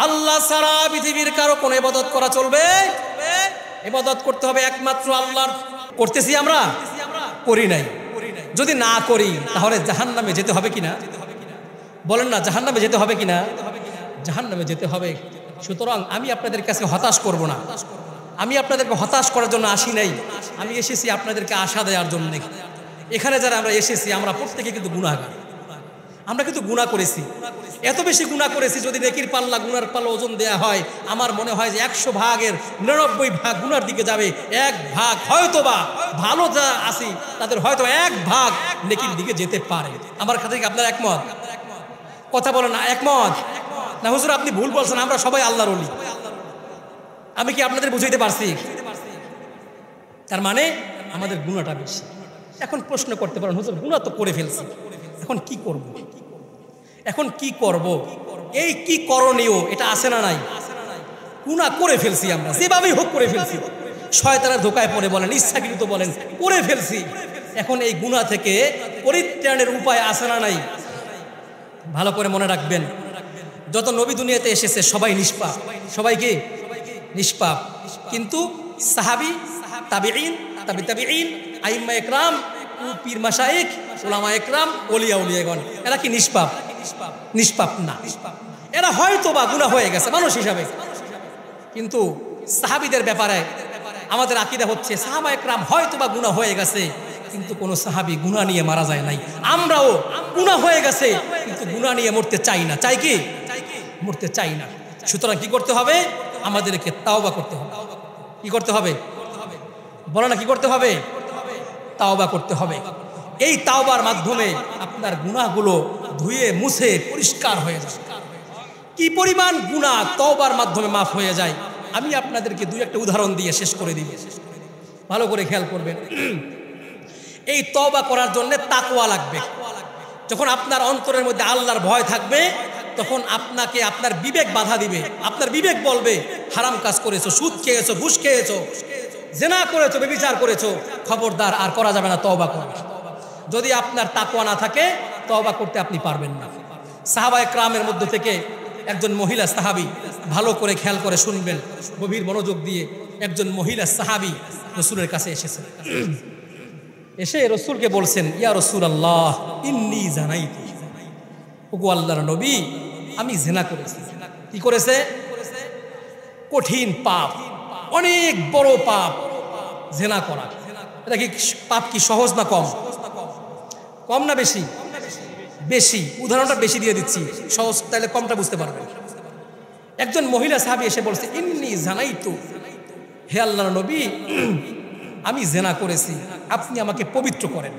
আল্লাহ ছাড়া পৃথিবীর কারো কোনো ইবাদত করা চলবে? ইবাদত করতে হবে একমাত্র আল্লাহর। করতেছি আমরা? করি নাই। যদি না করি তাহলে জাহান্নামে যেতে হবে কিনা? বলেন না, জাহান্নামে যেতে হবে কিনা? জাহান্নামে যেতে হবে। সুতরাং আমি আপনাদের কাছে হতাশ করব না, আমি আপনাদেরকে হতাশ করার জন্য আসি নাই, আমি এসেছি আপনাদেরকে আশা দেওয়ার জন্য। এখানে যারা আমরা এসেছি, আমরা প্রত্যেকে কিন্তু গুনাহগার। আমরা কিন্তু গুনাহ করেছি, এত বেশি গুনাহ করেছি, যদি নেকির পাল্লা, গুনার পাল্লা ওজন দেয়া হয়, আমার মনে হয় যে 100 ভাগের 99 ভাগ গুনার দিকে যাবে, 1 ভাগ হয়তোবা ভালো যা আছি তাদের হয়তো 1 ভাগ নেকির দিকে যেতে পারে। আমার কাছে কি আপনার একমত? কথা বলেন না, একমত না? হুজুর আপনি ভুল বলছেন, আমরা সবাই আল্লাহর ওলি। আমি কি আপনাদের বুঝাইতে পারছি? তার মানে আমাদের গুনাহটা বেশি। এখন প্রশ্ন করতে পারেন, হুজুর গুনাহ তো করে ফেলছি, এখন কি করব? এখন কি করব? এই কি করণীয় এটা আছে না নাই? গুনাহ করে ফেলছি, আমরা যেভাবেই হোক করে ফেলছি, শয়তানের ধোকায় পড়ে বলেন, ইচ্ছাকৃত বলেন, করে ফেলছি। এখন এই গুনাহ থেকে পরিত্রাণের উপায় আছে না নাই? ভালো করে মনে রাখবেন, যত নবী দুনিয়াতে এসেছে সবাই নিষ্পাপ। সবাই কি? নিষ্পাপ। কিন্তু সাহাবী, তাবিঈন, তাবিঈন, আইম্মা ইকরাম, পীর মাশায়েখ, উলামা ইকরাম, ওলিয়া উলিয়াগণ, এরা কি নিষ্পাপ? নিষ্পাপ না। এরা হয়তো বা গুনাহ হয়ে গেছে মানুষ হিসাবে, কিন্তু সাহাবীদের ব্যাপারে আমাদের আকীদা হচ্ছে সাহাবা ইকরাম হয়তো বা গুনাহ হয়ে গেছে, কিন্তু কোনো সাহাবী গুনাহ নিয়ে মারা যায় নাই। আমরাও গুনাহ হয়ে গেছে কিন্তু গুনাহ নিয়ে মরতে চাই না। চাই কি? মরতে চাই না। সুতরাং কি করতে হবে? আমাদেরকে তাওবা করতে হবে। কি করতে হবে? বলো না, কি করতে হবে? তাওবা করতে হবে। এই তাওবার মাধ্যমে আপনার গুনাহগুলো ধুয়ে মুছে পরিষ্কার হয়ে যায়। কি পরিমাণ গুনাহ তাওবার মাধ্যমে মাফ হয়ে যায়, আমি আপনাদেরকে দুই একটা উদাহরণ দিয়ে শেষ করে দিব। ভালো করে খেয়াল করবেন। এই তওবা করার জন্য তাকওয়া লাগবে। যখন আপনার অন্তরের মধ্যে আল্লাহর ভয় থাকবে, তখন আপনাকে আপনার বিবেক বাধা দিবে। আপনার বিবেক বলবে হারাম কাজ করেছো, সুদ খেয়েছো, ঘুষ খেয়েছো, জিনা করেছো, ব্যভিচার করেছো, খবরদার আর করা যাবে না, তওবা করো। যদি আপনার তাকওয়া না থাকে, তওবা করতে আপনি পারবেন না। সাহাবায়ে কেরামের মধ্য থেকে একজন মহিলা সাহাবী, ভালো করে খেয়াল করে শুনবেন, গভীর মনোযোগ দিয়ে, একজন মহিলা সাহাবী রাসূলের কাছে এসেছেন। এসে রাসূলকে বলছেন, ইয়া রাসূলুল্লাহ ইন্নী জানাইতু, ওগো আল্লাহর নবী আমি জিনা করেছি। কি করেছে? কঠিন পাপ, অনেক বড় পাপ জিনা করা। এটা কি পাপ কি সহজ না কম? কম না বেশি? বেশি। উদাহরণটা বেশি দিয়ে দিচ্ছি, সহজ তাহলে কমটা বুঝতে পারবেন। একজন মহিলা সাহাবী এসে বলছে, ইন্নী জানাইতু, হে আল্লাহর নবী, আমি জেনা করেছি, আপনি আমাকে পবিত্র করেন।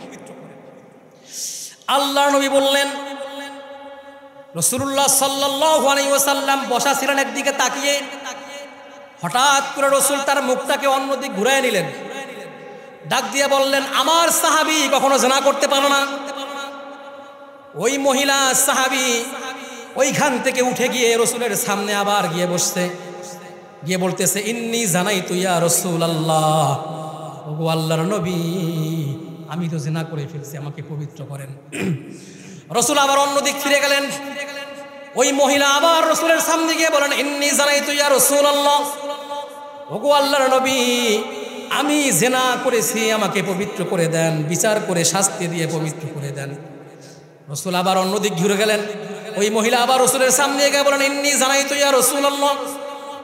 আল্লাহর নবী বললেন, রাসূলুল্লাহ সাল্লাল্লাহু আলাইহি ওয়াসাল্লাম বসা ছিলেন একদিকে তাকিয়ে, হঠাৎ করে রাসূল তার মুখটাকে অন্যদিকে ঘুরিয়ে নিলেন, ডাক দিয়ে বললেন, আমার সাহাবী কখনো জেনা করতে পারে না। ওই মহিলা সাহাবী ওইখান থেকে উঠে গিয়ে রাসূলের সামনে আবার গিয়ে বসছে, গিয়ে বলতেছে, ইন্নী জানাইতু ইয়া রাসূলুল্লাহ, ওগো আল্লাহর নবী, আমি তো জিনা করে ফেলছি, আমাকে পবিত্র করেন। রাসূল আবার অন্যদিক ফিরে গেলেন, ওই মহিলা আবার রাসূলের সামনে গিয়ে বলেন, ইন্নী জানাইতু ইয়া রাসূলুল্লাহ, ওগো আল্লাহর নবী, আমি জিনা করেছি, আমাকে পবিত্র করে দেন, বিচার করে শাস্তি দিয়ে পবিত্র করে দেন। রাসূল আবার অন্যদিক ঘুরে গেলেন, ওই মহিলা আবার রাসূলের সামনে গিয়ে বলেন, ইন্নী জানাইতু ইয়া রাসূলুল্লাহ,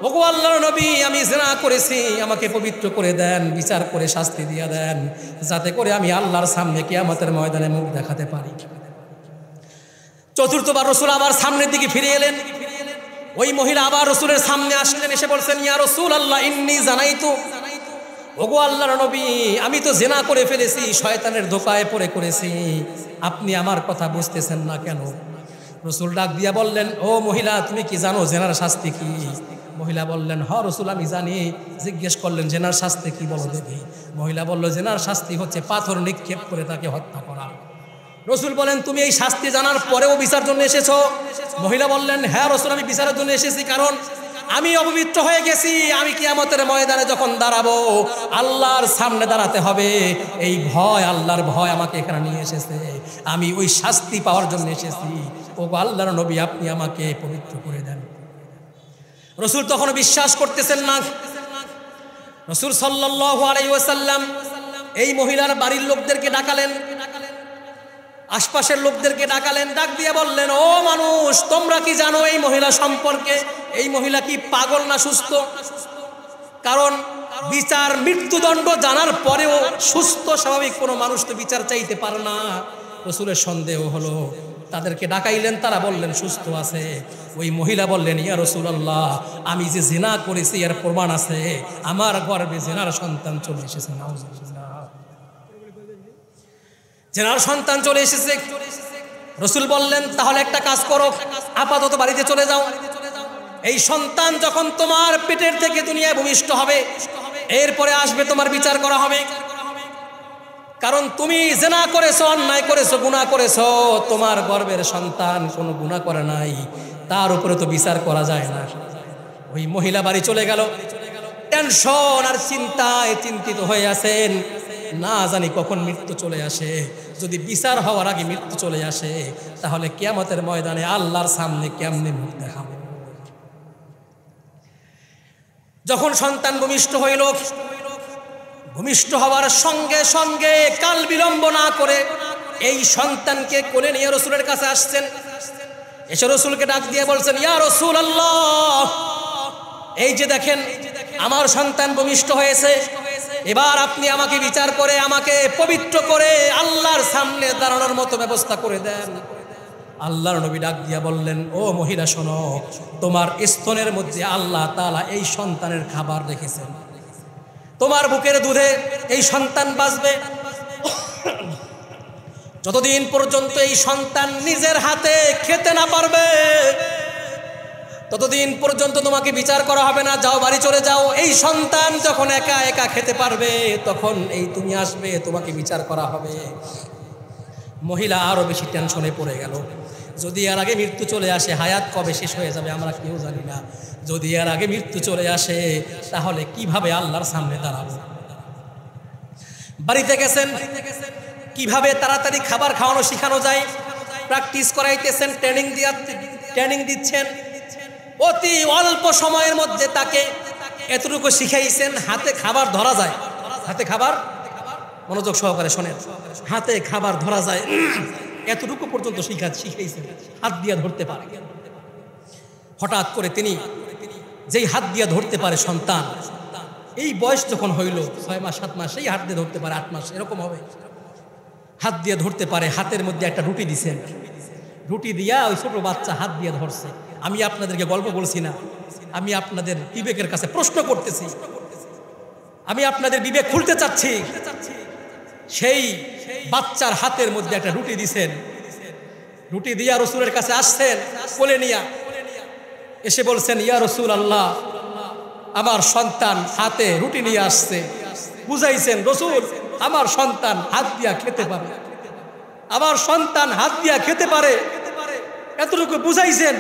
ওগো আল্লাহর নবী, আমি জিনা করেছি, আমাকে পবিত্র করে দেন, বিচার করে শাস্তি দিয়ে দেন, যাতে করে আমি আল্লাহর সামনে কিয়ামতের ময়দানে মুখ দেখাতে পারি। চতুর্থবার রাসূল আবার সামনের দিকে ফিরে এলেন, ওই মহিলা আবার রাসূলের সামনে আসলেন, এসে বলছেন, ইয়া রাসূলুল্লাহ, ইন্নী জানাইতু, ওগো আল্লাহর নবী, আমি তো জিনা করে ফেলেছি, শয়তানের ধোঁকায় পড়ে করেছি, আপনি আমার কথা বুঝতেছেন না কেন? রাসূল ডাক দিয়া বললেন, ও মহিলা, তুমি কি জানো জিনার শাস্তি কি? মহিলা বললেন, হ রাসূল, আমি জানি। জিজ্ঞেস করলেন, জিনার শাস্তি কি বলো দেখি। মহিলা বলল, জিনার শাস্তি হচ্ছে পাথর নিক্ষেপ করে তাকে হত্যা করা। রাসূল বলেন, তুমি এই শাস্তি জানার পরেও বিচার জন্য এসেছো? মহিলা বললেন, হ্যাঁ রাসূল, আমি বিচারের জন্য এসেছি, কারণ আমি অপবিত্র হয়ে গেছি, আমি কিয়ামতের ময়দানে যখন দাঁড়াবো, আল্লাহর সামনে দাঁড়াতে হবে, এই ভয়, আল্লাহর ভয় আমাকে এখানে নিয়ে এসেছে, আমি ওই শাস্তি পাওয়ার জন্য এসেছি। ও আল্লাহর নবী, আপনি আমাকে পবিত্র করে দেন। রাসূল তখন বিশ্বাস করতেছেন না। রাসূল সাল্লাল্লাহু আলাইহি ওয়াসাল্লাম এই মহিলার বাড়ির লোকদেরকে ডাকালেন, আশপাশের লোকদেরকে ডাকালেন, ডাক দিয়ে বললেন, ও মানুষ, তোমরা কি জানো এই মহিলা সম্পর্কে? এই মহিলা কি পাগল না সুস্থ? কারণ বিচার, মৃত্যুদণ্ড জানার পরেও সুস্থ স্বাভাবিক কোনো মানুষ তো বিচার চাইতে পারে না। রাসূলের সন্দেহ হলো, তাদেরকে ডাকাইলেন, তারা বললেন সুস্থ আছে। ওই মহিলা বললেন, ইয়া রাসূলুল্লাহ, আমি যে জিনা করেছি এর প্রমাণ আছে, আমার গর্ভে জিনার সন্তান চলে এসেছে। নাউযুবিল্লাহ, জিনার সন্তান চলে এসেছে। রাসূল বললেন, তাহলে একটা কাজ করো, আপাতত বাড়িতে চলে যাও, এই সন্তান যখন তোমার পেটের থেকে দুনিয়ায় ভূমিষ্ঠ হবে, এরপরে আসবে, তোমার বিচার করা হবে। কারণ তুমি জিনা করেছো, অন্যায় করেছো, গুনাহ করেছো, তোমার গর্ভের সন্তান কোনো গুনাহ করে নাই, তার উপরে তো বিচার করা যায় না। ওই মহিলা বাড়ি চলে গেল, টেনশন আর চিন্তায় চিন্তিত হয়ে আছেন, না জানি কখন মৃত্যু চলে আসে। যদি বিচার হওয়ার আগে মৃত্যু চলে আসে, তাহলে কিয়ামতের ময়দানে আল্লাহর সামনে কেমনে মুখ দেখাবো। যখন সন্তান ভূমিষ্ঠ হইল, ভূমিষ্ঠ হওয়ার সঙ্গে সঙ্গে কাল বিলম্ব না করে এই সন্তানকে কোলে নিয়ে রাসূলের কাছে আসছেন। এসে রাসূলকে ডাক দিয়ে বলছেন, ইয়া রাসূলুল্লাহ, এই যে দেখেন আমার সন্তান ভূমিষ্ঠ হয়েছে, এবার আপনি আমাকে বিচার করে, আমাকে পবিত্র করে আল্লাহর সামনে দাঁড়ানোর মতো ব্যবস্থা করে দেন। আল্লাহর নবী ডাক দিয়া বললেন, ও মহিলা শোনো, তোমার স্তনের মধ্যে আল্লাহ তাআলা এই সন্তানের খাবার রেখেছেন, তোমার বুকের দুধে এই সন্তান বাঁচবে। যতদিন পর্যন্ত এই সন্তান নিজের হাতে খেতে না পারবে, ততদিন পর্যন্ত তোমাকে বিচার করা হবে না, যাও বাড়ি চলে যাও। এই সন্তান যখন একা একা খেতে পারবে, তখন এই তুমি আসবে, তোমাকে বিচার করা হবে। মহিলা আরো বেশি টেনশনে পড়ে গেল, যদি এর আগে মৃত্যু চলে আসে, হায়াত কবে শেষ হয়ে যাবে আমরা কেউ জানি না, যদি এর আগে মৃত্যু চলে আসে তাহলে কিভাবে আল্লাহর সামনে দাঁড়াবো। বাড়িতে গেছেন, কিভাবে তাড়াতাড়ি খাবার খাওয়ানো শেখানো যায় প্র্যাকটিস করাইতেছেন, ট্রেনিং দিচ্ছেন। অতি অল্প সময়ের মধ্যে তাকে এতটুকু শিখাইছেন, হাতে খাবার ধরা যায়। হাতে খাবার, মনোযোগ সহকারে শোনেন, হাতে খাবার ধরা যায়, এতটুকু পর্যন্ত শিখাইছেন, হাত দিয়ে ধরতে পারে। হঠাৎ করে তিনি যেই হাত দিয়ে ধরতে পারে সন্তান, এই বয়স যখন হইল 6 মাস 7 মাস, এই হাত দিয়ে ধরতে পারে, 8 মাস এরকম হবে, হাত দিয়ে ধরতে পারে। হাতের মধ্যে একটা রুটি দিছেন, রুটি দিয়া ওই ছোট বাচ্চা হাত দিয়ে ধরছে, আমি আপনাদেরকে গল্প বলছি না, আমি আপনাদের বিবেকের কাছে প্রশ্ন করতেছি, আমি আপনাদের বিবেক খুলতে চাচ্ছি। সেই বাচ্চার হাতের মধ্যে একটা রুটি দিছেন, রুটি দিয়া রসুলের কাছে আসছেন কোলে নিয়া, এসে বলছেন ইয়া রসুল আল্লাহ, আমার সন্তান হাতে রুটি নিয়ে আসছে। বুঝাইছেন রসুল আমার সন্তান হাত দিয়া খেতে পারে, আমার সন্তান হাত দিয়া খেতে পারে, এতটুকু বুঝাইছেন।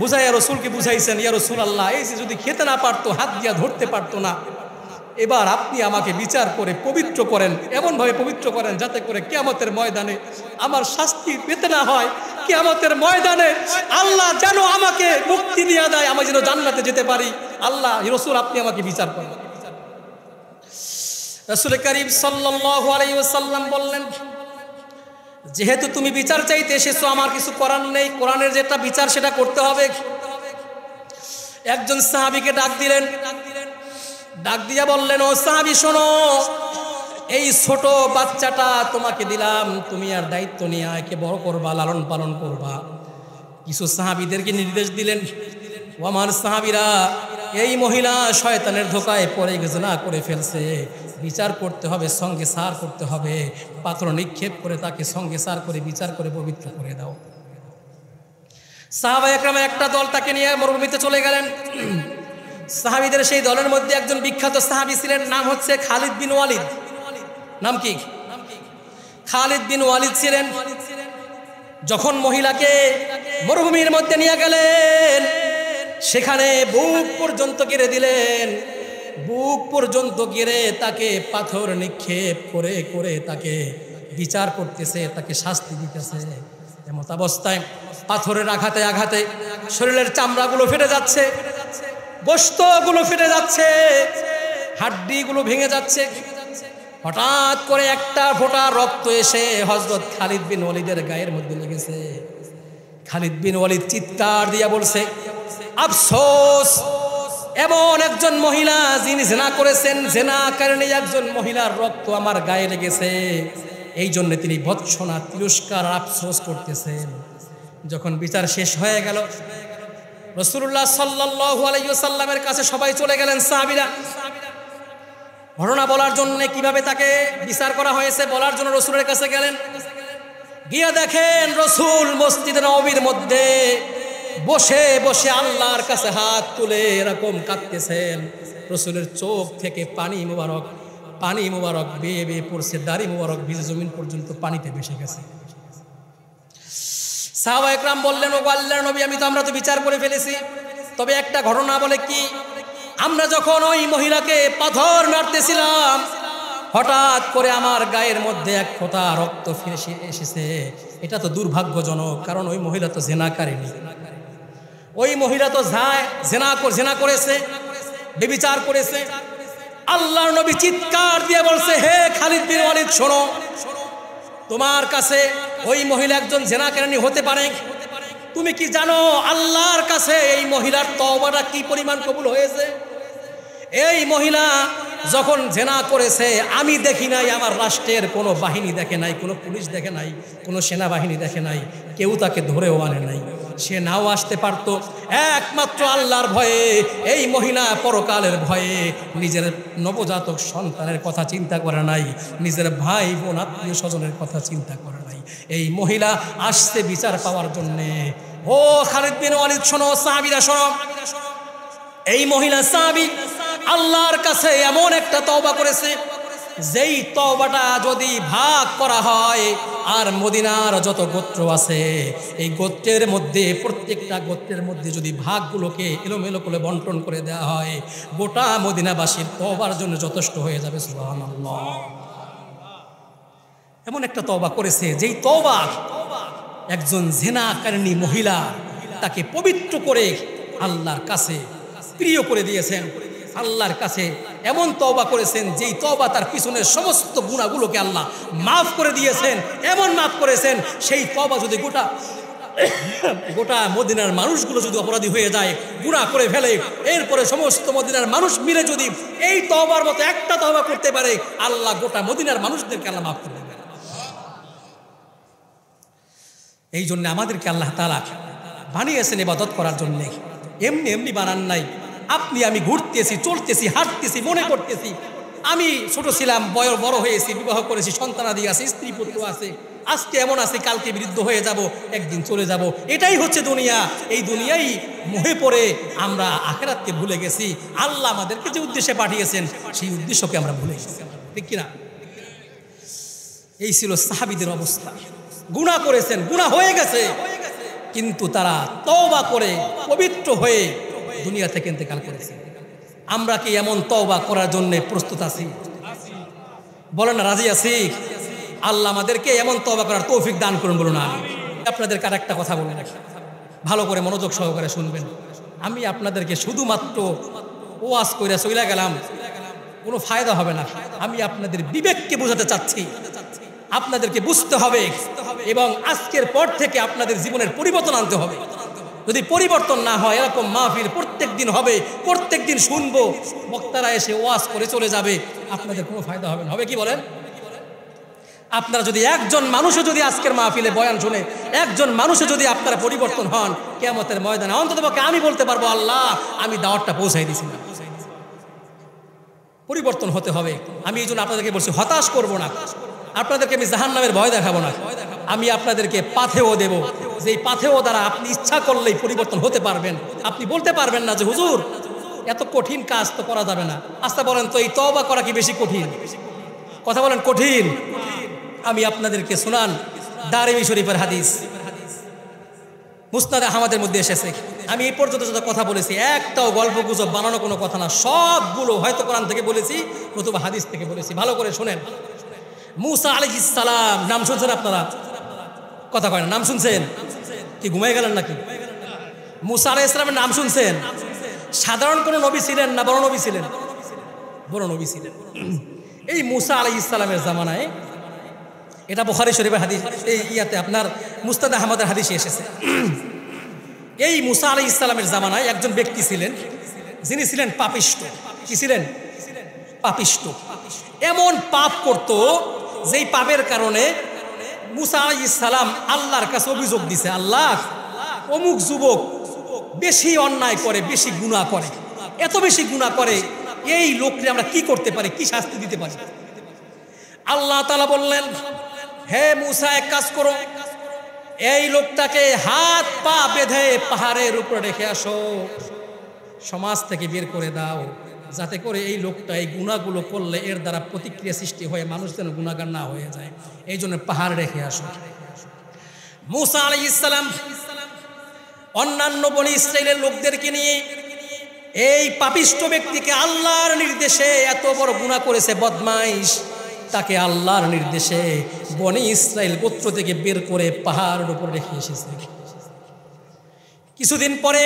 বুঝাইয়া রসুলকে বুঝাইছেন ইয়া রসুল আল্লাহ, এই যে যদি খেতে না পারতো, হাত দিয়া ধরতে পারতো না, এবার আপনি আমাকে বিচার করে পবিত্র করেন, এমনভাবে পবিত্র করেন যাতে করে কিয়ামতের ময়দানে আমার শাস্তি পেতে না হয়। কিয়ামতের ময়দানে আল্লাহ যেন আমাকে মুক্তি দিয়ে দেয়, আমি যেন জান্নাতে যেতে পারি। আল্লাহ রসুল আপনি আমাকে বিচার করেন। রাসূল করিম সাল্লাল্লাহু আলাইহি ওয়াসাল্লাম বললেন, যেহেতু তুমি বিচার চাইতে এসেছো, আমার কিছু করার নেই, কোরআনের যেটা বিচার সেটা করতে হবে। একজন সাহাবীকে ডাক দিলেন, ডাক দিয়া বললেন, ও সাহাবী শোনো, এই ছোট বাচ্চাটা তোমাকে দিলাম, তুমি আর দায়িত্ব নিয়ে একে বড় করবা, লালন পালন করবা। কিছু সাহাবীদেরকে নির্দেশ দিলেন, ও আমার সাহাবীরা, এই মহিলা শয়তানের ধোকায় পড়ে গেছে, না করে ফেলছে, বিচার করতে হবে, সঙ্গে সার করতে হবে, পাথর নিক্ষেপ করে তাকে সঙ্গে সার করে বিচার করে পবিত্র করে দাও। সাহাবায়ে কেরামের একটা দল তাকে নিয়ে মরুভূমিতে চলে গেলেন। সাহাবীদের সেই দলের মধ্যে একজন বিখ্যাত সাহাবী ছিলেন, নাম হচ্ছে খালিদ বিন ওয়ালিদ। নাম কি? খালিদ বিন ওয়ালিদ ছিলেন। যখন মহিলাকে মরুভূমির মধ্যে নিয়ে গেলেন, সেখানে বুক পর্যন্ত ঘিরে দিলেন, বুক পর্যন্ত ঘিরে তাকে পাথর নিক্ষেপ করে করে তাকে বিচার করতেছে, তাকে শাস্তি দিতেছে। এমত অবস্থায় পাথরের আঘাতে আঘাতে শরীরের চামড়াগুলো ফেটে যাচ্ছে, গোশতগুলো ফেটে যাচ্ছে, হাড্ডিগুলো ভেঙে যাচ্ছে। হঠাৎ করে একটা ফোঁটা রক্ত এসে হযরত খালিদ বিন ওয়ালিদের গায়ের মধ্যে লেগেছে। খালিদ বিন ওয়ালিদ চিৎকার দিয়া বলছে, আফসোস, এমন একজন মহিলা যিনি জিনা করেছেন, জিনাকারিণী একজন মহিলার রক্ত আমার গায়ে লেগেছে, এই জন্য তিনি ভৎসনা, তিরস্কার, আফসোস করতেছেন। যখন বিচার শেষ হয়ে গেল, রাসূলুল্লাহ সাল্লাল্লাহু আলাইহি ওয়াসাল্লামের কাছে সবাই চলে গেলেন। সাহাবীরা ঘটনা বলার জন্য, কিভাবে তাকে বিচার করা হয়েছে বলার জন্য রাসূলের কাছে গেলেন। গিয়ে দেখেন রাসূল মসজিদে নববীর মধ্যে বসে বসে আল্লাহর কাছে হাত তুলে এরকম কাঁদতেছেন। রাসূলের চোখ থেকে পানি মুবারক বেয়ে বেয়ে পড়ছে, দাড়ি মুবারক ভিজে জমিন পর্যন্ত পানিতে ভেসে গেছে। সাহাবায়ে কেরাম বললেন, ও আল্লাহর নবী, আমরা তো বিচার করে ফেলেছি, তবে একটা ঘটনা বলে কি, আমরা যখন ওই মহিলাকে পাথর মারতেছিলাম, হঠাৎ করে আমার গায়ের মধ্যে এক ফোঁটা রক্ত ফিরে এসেছে। এটা তো দুর্ভাগ্যজনক, কারণ ওই মহিলা তো জিনাকারিণী, ওই মহিলা তো জিনা করেছে, ব্যভিচার করেছে। আল্লাহর নবী চিৎকার দিয়ে বলছে, হে খালিদ বিন ওয়ালিদ, শোনো, তোমার কাছে ওই মহিলা একজন জিনাকারিণী হতে পারে, তুমি কি জানো আল্লাহর কাছে এই মহিলার তওবাটা কি পরিমাণ কবুল হয়েছে? এই মহিলা যখন জিনা করেছে, আমি দেখি নাই, আমার রাষ্ট্রের কোনো বাহিনী দেখে নাই, কোনো পুলিশ দেখে নাই, কোনো সেনাবাহিনী দেখে নাই, কেউ তাকে ধরেও আনে নাই। সে নাও আসতে পারত, একমাত্র আল্লাহর ভয়ে এই মহিলা পরকালের ভয়ে নিজের নবজাতক সন্তানের কথা চিন্তা করে নাই, নিজের ভাই বোন আত্মীয় স্বজনের কথা চিন্তা করে নাই। এই মহিলা আসছে বিচার পাওয়ার জন্যে। ও খালিদ বিন ওয়ালিদ শোনো, সাহাবীরা শোনো, এই মহিলা সাহাবী আল্লাহর কাছে এমন একটা তওবা করেছে, যেই তওবাটা যদি ভাগ করা হয়, আর মদিনার যত গোত্র আছে, এই গোত্রের মধ্যে প্রত্যেকটা গোত্রের মধ্যে যদি ভাগগুলোকে এলোমেলো করে বন্টন করে দেওয়া হয়, গোটা মদিনাবাসীর তওবার জন্য যথেষ্ট হয়ে যাবে। সুবহানাল্লাহ। এমন একটা তওবা করেছে, যেই তওবা একজন জিনাকারিণী মহিলা তাকে পবিত্র করে আল্লাহর কাছে প্রিয় করে দিয়েছেন। আল্লাহর কাছে এমন তওবা করেছেন, যেই তওবা তার পিছনের সমস্ত গুনাহগুলোকে আল্লাহ মাফ করে দিয়েছেন, এমন মাফ করেছেন, সেই তওবা যদি গোটা মদিনার মানুষগুলো যদি অপরাধী হয়ে যায়, গুনাহ করে ফেলে, এরপরে সমস্ত মদিনার মানুষ মিলে যদি এই তওবার মতো একটা তওবা করতে পারে, আল্লাহ গোটা মদিনার মানুষদেরকে আল্লাহ মাফ করে দেবেন। এই জন্য আমাদেরকে আল্লাহ তাআলা বানিয়েছেন ইবাদত করার জন্য, এমনি এমনি বানান নাই। আপনি আমি ঘুরতেছি, চলতেছি, হাঁটতেছি, মনে করতেছি আমি ছোট ছিলাম, বড় হয়েছি, বিবাহ করেছি, সন্তানাদি আছে, স্ত্রী পুত্র আছে, আজকে এমন আছে, কালকে বৃদ্ধ হয়ে যাব, একদিন চলে যাব। এটাই হচ্ছে দুনিয়া। এই দুনিয়াই মোহে পড়ে আমরা আখিরাতকে ভুলে গেছি। আল্লাহ আমাদেরকে যে উদ্দেশ্যে পাঠিয়েছেন সেই উদ্দেশ্যকে আমরা ভুলে গেছি, ঠিক কিনা? এই ছিল সাহাবীদের অবস্থা। গুনাহ করেছেন, গুনাহ হয়ে গেছে, কিন্তু তারা তওবা করে পবিত্র হয়ে দুনিয়া থেকে ইন্তেকাল করেছে। আমরা কি এমন তওবা করার জন্য প্রস্তুত আছি? বলেন না, রাজি আছি? আল্লাহ আমাদেরকে এমন তওবা করার তৌফিক দান করুন, বলুন আমিন। আপনাদেরকে আর একটা কথা বলে রাখি, ভালো করে মনোযোগ সহকারে শুনবেন। আমি আপনাদেরকে শুধুমাত্র ওয়াজ কইরা চলে গেলাম, কোনো ফায়দা হবে না। আমি আপনাদের বিবেককে বোঝাতে চাচ্ছি, আপনাদেরকে বুঝতে হবে এবং আজকের পর থেকে আপনাদের জীবনের পরিবর্তন আনতে হবে। যদি পরিবর্তন না হয়, এরকম মাহফিল প্রত্যেক দিন হবে, প্রত্যেক দিন শুনবো, বক্তারা এসে ওয়াজ করে চলে যাবে, আপনাদের কোনো ফায়দা হবে না। হবে কি বলেন? আপনারা যদি একজন মানুষও যদি আজকের মাহফিলে বয়ান শুনে একজন মানুষও যদি আপনারা পরিবর্তন হন, কিয়ামতের ময়দানে অন্ততপক্ষে আমি বলতে পারবো, আল্লাহ আমি দাওয়াতটা পৌঁছাই দিছি না। পরিবর্তন হতে হবে। আমি এই জন্য আপনাদেরকে বলছি, হতাশ করব না, আপনাদেরকে আমি জাহান্নামের ভয় দেখাবো না। আমি আপনাদেরকে পাথেও দেব, যেই পাথেও দ্বারা আপনি ইচ্ছা করলেই পরিবর্তন হতে পারবেন। আপনি বলতে পারবেন না যে হুজুর এত কঠিন কাজ তো করা যাবে না। আচ্ছা বলেন তো, এই তওবা করা কি বেশি কঠিন? কথা বলেন, কঠিন? আমি আপনাদেরকে শোনান দারিমি শরীফের হাদিস, মুসনাদ আহমদের মধ্যে এসেছে। আমি এই পর্যন্ত যত কথা বলেছি একটাও গল্প গুজব বানানো কোনো কথা না, সবগুলো হয়তো কোরআন থেকে বলেছি, নতুবা হাদিস থেকে বলেছি। ভালো করে শোনেন। মুসা আলাইহিস সালাম, নাম শুনছেন আপনারা? কথা কয় না, নাম শুনছেন? কি ঘুমাই গেলেন নাকি? মুসা আলাইহিস সালামের নাম শুনছেন? সাধারণ কোনো নবী ছিলেন না বড় নবী ছিলেন? বড় নবী ছিলেন। এই মুসা আলাইহিস সালামের জামানায়, এটা বুখারী শরীফের হাদিস, এই ইয়াতে আপনার মুসনাদ আহমদের হাদিসে এসেছে। এই মুসা আলাইহিস সালামের জামানায় একজন ব্যক্তি ছিলেন, যিনি ছিলেন পাপিষ্ঠ। কি ছিলেন? পাপিষ্ঠ। এমন পাপ করত যেই পাপের কারণে মুসা আলাইহিস সালাম আল্লাহর কাছে অভিযোগ দিছে, আল্লাহ অমুক যুবক বেশি অন্যায় করে, বেশি গুনাহ করে, এত বেশি গুনাহ করে, এই লোককে আমরা কি করতে পারি, কি শাস্তি দিতে পারি? আল্লাহ তাআলা বললেন, হে মুসা, এক কাজ করো, এই লোকটাকে হাত পা বেঁধে পাহাড়ের উপরে রেখে আসো, সমাজ থেকে বের করে দাও, যাতে করে এই লোকটা এই গুনাহগুলো করলে এর দ্বারা প্রতিক্রিয়া সৃষ্টি হয়ে মানুষ যেন গুনাহগার না হয়ে যায়, এই জন্য পাহাড় রেখে আসো। মুসা আলাইহিস সালাম অন্যান্য বনি ইসরাইলের লোকদেরকে নিয়ে এই পাপিষ্ঠ ব্যক্তিকে আল্লাহর নির্দেশে, এত বড় গুনাহ করেছে বদমাইশ, তাকে আল্লাহর নির্দেশে বনি ইসরাইল গোত্র থেকে বের করে পাহাড়ের উপর রেখে এসেছে। কিছুদিন পরে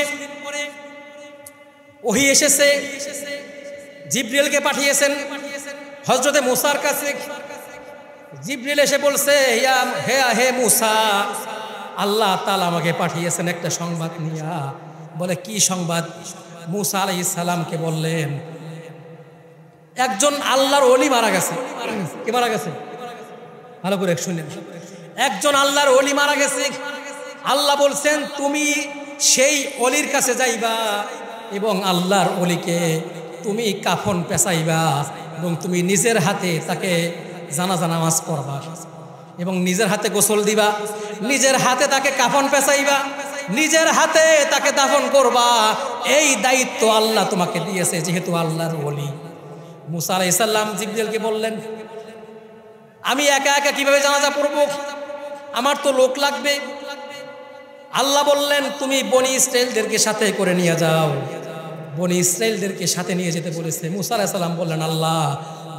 ওহী এসেছে, জিবরিলকে পাঠিয়েছেন হযরতে মুসার কাছে। জিবরিল এসে বলছে, হে মুসা, আল্লাহ তাআলা আমাকে পাঠিয়েছেন একটা সংবাদ নিয়া। বলে, কি সংবাদ? মুসা আলাইহিস সালামকে বললেন, একজন আল্লাহর ওলি মারা গেছে। কে মারা গেছে? ভালো করে শুনেন। একজন আল্লাহর ওলি মারা গেছে। আল্লাহ বলছেন, তুমি সেই ওলির কাছে যাইবা এবং আল্লাহর ওলিকে তুমি কাফন পেঁচাইবা এবং তুমি নিজের হাতে তাকে জানাজা নামাজ পড়বা এবং নিজের হাতে গোসল দিবা, নিজের হাতে তাকে কাফন পেঁচাইবা, নিজের হাতে তাকে দাফন করবা। এই দায়িত্ব আল্লাহ তোমাকে দিয়েছে, যেহেতু আল্লাহর ওলি। মুসা আলাইহিস সালাম জিবরিলকে বললেন, আমি একা একা কিভাবে জানাজা পড়ব? আমার তো লোক লাগবে। আল্লাহ বললেন, তুমি বনি ইসরাইলদেরকে সাথে করে নিয়ে যাও। বনি ইসরাইলদেরকে সাথে নিয়ে যেতে বলেছে। মুসা আলাইহিস সালাম বললেন, আল্লাহ,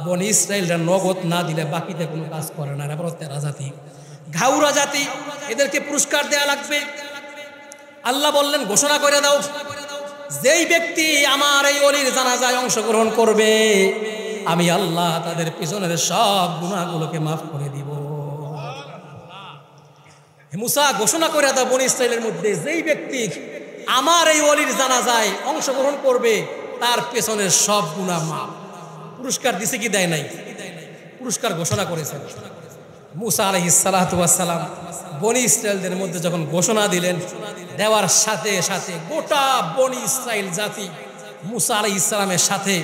বনি ইসরাইলরা নগদ না দিলে বাকিতে কোনো কাজ করে না, এরা তেরা জাতি, ঘাউরা জাতি, এদেরকে পুরস্কার দেয়া লাগবে। আল্লাহ বললেন, ঘোষণা করে দাও, যেই ব্যক্তি আমার এই ওলির জানাজায় অংশগ্রহণ করবে, আমি আল্লাহ তাদের পিছনের সব গুনাহগুলোকে মাফ করে দিব। মুসা, ঘোষণা করে দাও বনি ইসরাইলের মধ্যে যেই ব্যক্তি আমার এই ওলির জানাজায় অংশগ্রহণ করবে, তার পেছনের সব গুনাহ মাফ। পুরস্কার দিছে কি দেয় নাই? পুরস্কার ঘোষণা করেছেন। মুসা আলাইহিস সালাতু ওয়াস সালাম বনি ইসরায়েলদের মধ্যে যখন ঘোষণা দিলেন, দেওয়ার সাথে সাথে গোটা বনি ইসরায়েল জাতি মুসা আলাইহিস সালামের সাথে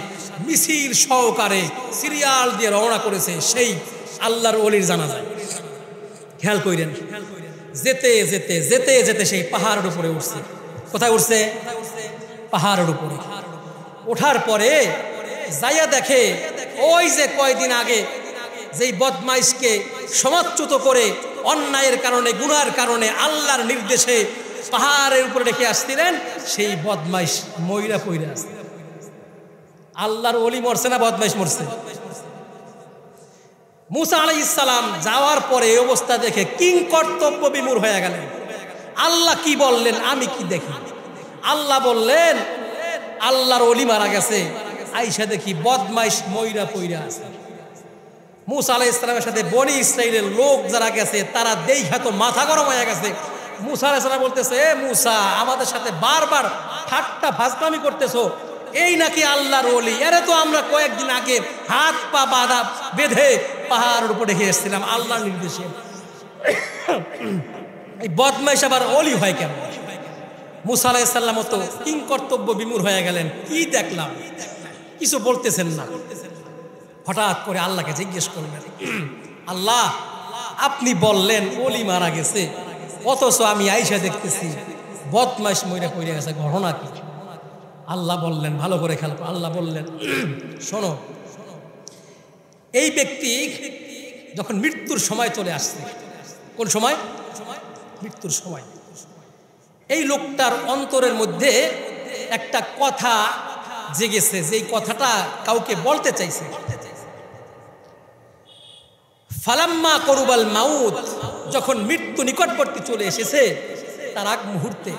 মিছিল সহকারে সিরিয়াল দিয়ে রওনা করেছে সেই আল্লাহর ওলির জানাজায়। খেয়াল কইরেন, যেতে যেতে যেতে যেতে সেই পাহাড়ের উপরে উঠছে। কোথায় উঠছে? পাহাড়ের উপরে। ওঠার পরে যাইয়া দেখে ওই যে কয়দিন আগে যেই বদমাইশকে সমাচ্যুত করে অন্যায়ের কারণে গুনার কারণে আল্লাহর নির্দেশে পাহাড়ের উপরে রেখে আসছিলেন, সেই বদমাইশ মইরা পইরা আসছে। আল্লাহর ওলি মরছে না বদমাইশ মরছে? মুসা আলাইহিস সালাম যাওয়ার পরে এই অবস্থা দেখে কিং কর্তব্য বিমূঢ় হয়ে গেলেন। আল্লাহ কি বললেন আমি কি দেখি? আল্লাহ বললেন আল্লাহর ওলি মারা গেছে, আইসা দেখি বদমাইশ মইরা পইরা আছে। মুসা আলাইহিস সালামের সাথে বনি ইসরাইলের লোক যারা গেছে তারা দেখা তো মাথা গরম হয়ে গেছে। মুসা আলাইহিস সালাম বলতেছে, এ মুসা, আমাদের সাথে বারবার ঠাট্টা ফাজলামি করতেছো, এই নাকি আল্লাহর ওলি? এরে তো আমরা কয়েকদিন আগে হাত পা বাঁধা বেঁধে পাহাড়ের উপরে রেখে এসেছিলাম আল্লাহর নির্দেশে। এই বদমাইশ আবার ওলি হয় কেন? মুসা আলাইহিস সালাম তো কিং কর্তব্য বিমূঢ় হয়ে গেলেন, কি দেখলাম, কিছু বলতেছেন না। হঠাৎ করে আল্লাহকে জিজ্ঞেস করলেন, আল্লাহ আপনি বললেন ওলি মারা গেছে, অথচ আমি আইসা দেখতেছি বদমাইশ মইরা পইরা গেছে, ঘটনা কি? আল্লাহ বললেন, ভালো করে খেয়াল করো, আল্লাহ বললেন, শোনো, এই ব্যক্তি যখন মৃত্যুর সময় চলে আসছে, কোন সময়? মৃত্যুর সময়। এই লোকটার অন্তরের মধ্যে একটা কথা জেগেছে, যেই কথাটা কাউকে বলতে চাইছে। ফালাম্মা করুবাল মাউত, যখন মৃত্যু নিকটবর্তী চলে এসেছে তার আগ মুহূর্তে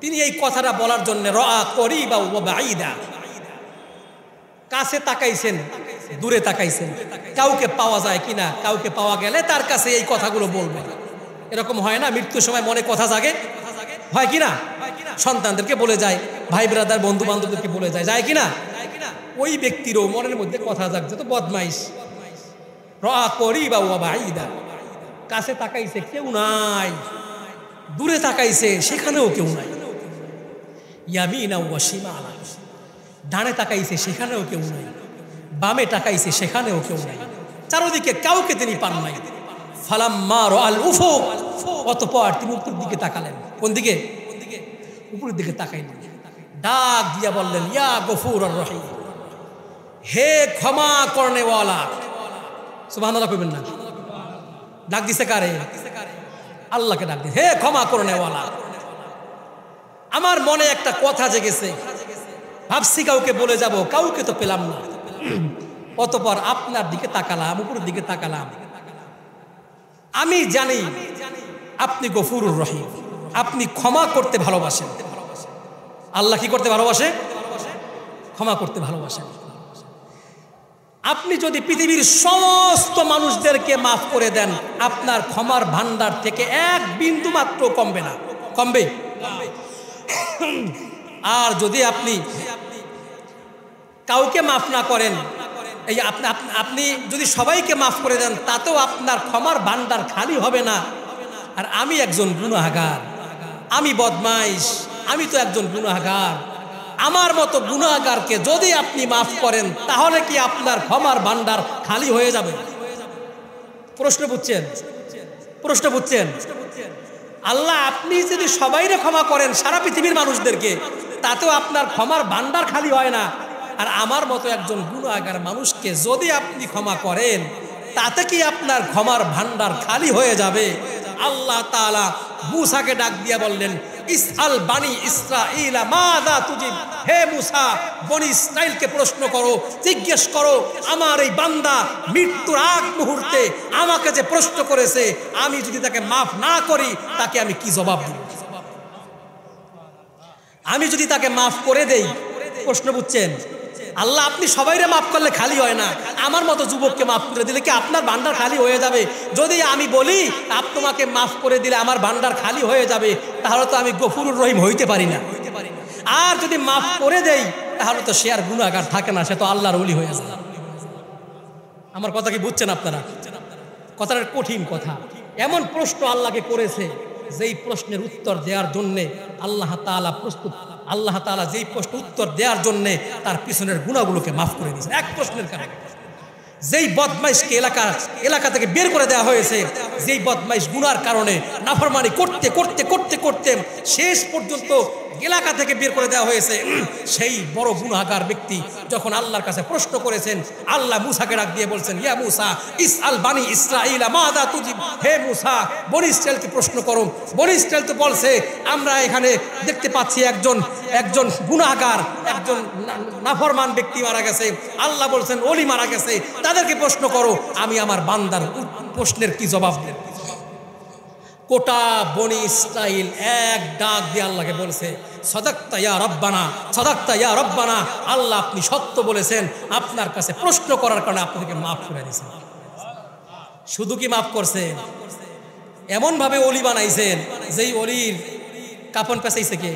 তিনি এই কথাটা বলার জন্য রাআ করিবা ওয়া বাঈদা, কাছে তাকাইছেন, দূরে তাকাইছেন, কাউকে পাওয়া যায় কিনা, কাউকে পাওয়া গেলে তার কাছে এই কথাগুলো বলবে। এরকম হয় না? মৃত্যুর সময় মনে কথা জাগে, হয় কিনা? সন্তানদেরকে বলে যায়, ভাই ব্রাদার বন্ধু বান্ধবদেরকে বলে যায়, যায় কিনা? ওই ব্যক্তিরও মনের মধ্যে কথা জাগছে, তো বদমাইশ। রাআ করিবা ওয়া বাঈদা, কাছে তাকাইছে, কেউ নাই, দূরে তাকাইছে, সেখানেও কেউ নাই। ইয়ামিনা ওয়া শিমালা, ডানে তাকাইছে, সেখানেও কেউ নাই, বামে তাকাইছে, সেখানেও কেউ নাই, চারদিকে কাউকে তিনি পান নাই। ফালাম্মা রাআল উফুক, অতঃপর তিনি উপর দিকে তাকালেন। কোন দিকে? উপরের দিকে তাকাইলেন, ডাক দিয়া বললেন, ইয়া গফুরুর রহিম, হে ক্ষমা করনেওয়ালা। সুবহানাল্লাহ কইবেন না? ডাক দিছে কারে? আল্লাহকে ডাক দিছে, হে ক্ষমা করনেওয়ালা। আমার মনে একটা কথা জেগেছে, ভাবছি কাউকে বলে যাব, কাউকে তো পেলাম না। অতঃপর আপনার দিকে তাকালাম, উপরের দিকে তাকালাম। আমি জানি আপনি গফুরুর রহিম, আপনি ক্ষমা করতে ভালোবাসেন। আল্লাহ কি করতে ভালোবাসে? ক্ষমা করতে ভালোবাসেন। আপনি যদি পৃথিবীর সমস্ত মানুষদেরকে মাফ করে দেন, আপনার ক্ষমার ভান্ডার থেকে এক বিন্দু মাত্র কমবে না। কমবে? আর যদি আপনি কাউকে মাফ না করেন, এই আপনি যদি সবাইকে মাফ করে দেন, তাতেও আপনার ক্ষমার ভান্ডার খালি হবে না। আর আমি একজন গুনাহগার, আমি বদমাইশ, আমি তো একজন গুনাহগার। আমার মতো গুনাহগারকে যদি আপনি মাফ করেন, তাহলে কি আপনার ক্ষমার ভান্ডার খালি হয়ে যাবে? প্রশ্ন বুঝছেন? প্রশ্ন বুঝছেন? আল্লাহ আপনি যদি সবাইরে ক্ষমা করেন, সারা পৃথিবীর মানুষদেরকে, তাতেও আপনার ক্ষমার ভান্ডার খালি হয় না। আর আমার মতো একজন গুনাহগার মানুষকে যদি আপনি ক্ষমা করেন, তাতে কি আপনার ক্ষমার ভান্ডার খালি হয়ে যাবে? আল্লাহ তাআলা মূসাকে ডাক দিয়া বললেন, ইসআল বানি ইসরাঈলা মাযা তুজিব, হে মূসা, বনি ইসরাইলকে প্রশ্ন করো, জিজ্ঞেস করো, আমার এই বান্দা মৃত্যুর আগ মুহূর্তে আমাকে যে প্রশ্ন করেছে, আমি যদি তাকে মাফ না করি, তাকে আমি কি জবাব দেব? আমি যদি তাকে মাফ করে দেই, প্রশ্ন বুঝছেন? আল্লাহ আপনি সবাইরে মাফ করলে খালি হয় না, আমার মতো যুবককে মাফ করে দিলে কি আপনার ভান্ডার খালি হয়ে যাবে? যদি আমি বলি তোমাকে মাফ করে দিলে আমার ভান্ডার খালি হয়ে যাবে, তাহলে তো আমি গফুরুর রহিম হইতে পারি না। আর যদি মাফ করে দেই, তাহলে তো সে আর গুনাহগার থাকে না, সে তো আল্লাহর ওলি হয়ে যায়। আমার কথা কি বুঝছেন আপনারা? কথাটা কঠিন কথা। এমন প্রশ্ন আল্লাহকে করেছে যেই প্রশ্নের উত্তর দেওয়ার জন্যে আল্লাহ তাআলা প্রস্তুত। আল্লাহ তাআলা যেই প্রশ্ন উত্তর দেওয়ার জন্যে তার পিছনের গুনাহগুলোকে মাফ করে দিয়েছেন এক প্রশ্নের কারণে। যেই বদমাইশকে এলাকা থেকে বের করে দেওয়া হয়েছে, যেই বদমাইশ গুনার কারণে নাফরমানি করতে করতে করতে করতে শেষ পর্যন্ত এলাকা থেকে বের করে দেওয়া হয়েছে, সেই বড় গুনাহগার ব্যক্তি যখন আল্লাহর কাছে প্রশ্ন করেছেন, আল্লাহ মুসাকে ডাক দিয়ে বলছেন, ইয়া মুসা ইসআল বানি ইসরাঈল মাযা তুজিব, হে মুসা বনি ইসরাঈলকে প্রশ্ন করো। বনি ইসরাঈল তো বলছে আমরা এখানে দেখতে পাচ্ছি একজন গুনাহগার, একজন নাফরমান ব্যক্তি মারা গেছে। আল্লাহ বলছেন ওলি মারা গেছে, তাদেরকে প্রশ্ন করো, আমি আমার বান্দার প্রশ্নের কি জবাব দেব। কোটা বনি ইসরাঈল এক ডাক দিয়ে আল্লাহকে বলছে, সাদাক্তা ইয়া রব্বানা, সাদাক্তা ইয়া রব্বানা, আল্লাহ আপনি সত্য বলেছেন, আপনার কাছে প্রশ্ন করার কারণে আপনাদেরকে মাফ করে দিয়েছেন। শুধু কি মাফ করছেন, এমনভাবে অলি বানাইছেন যেই অলির কাফন পেঁচাইছে কে?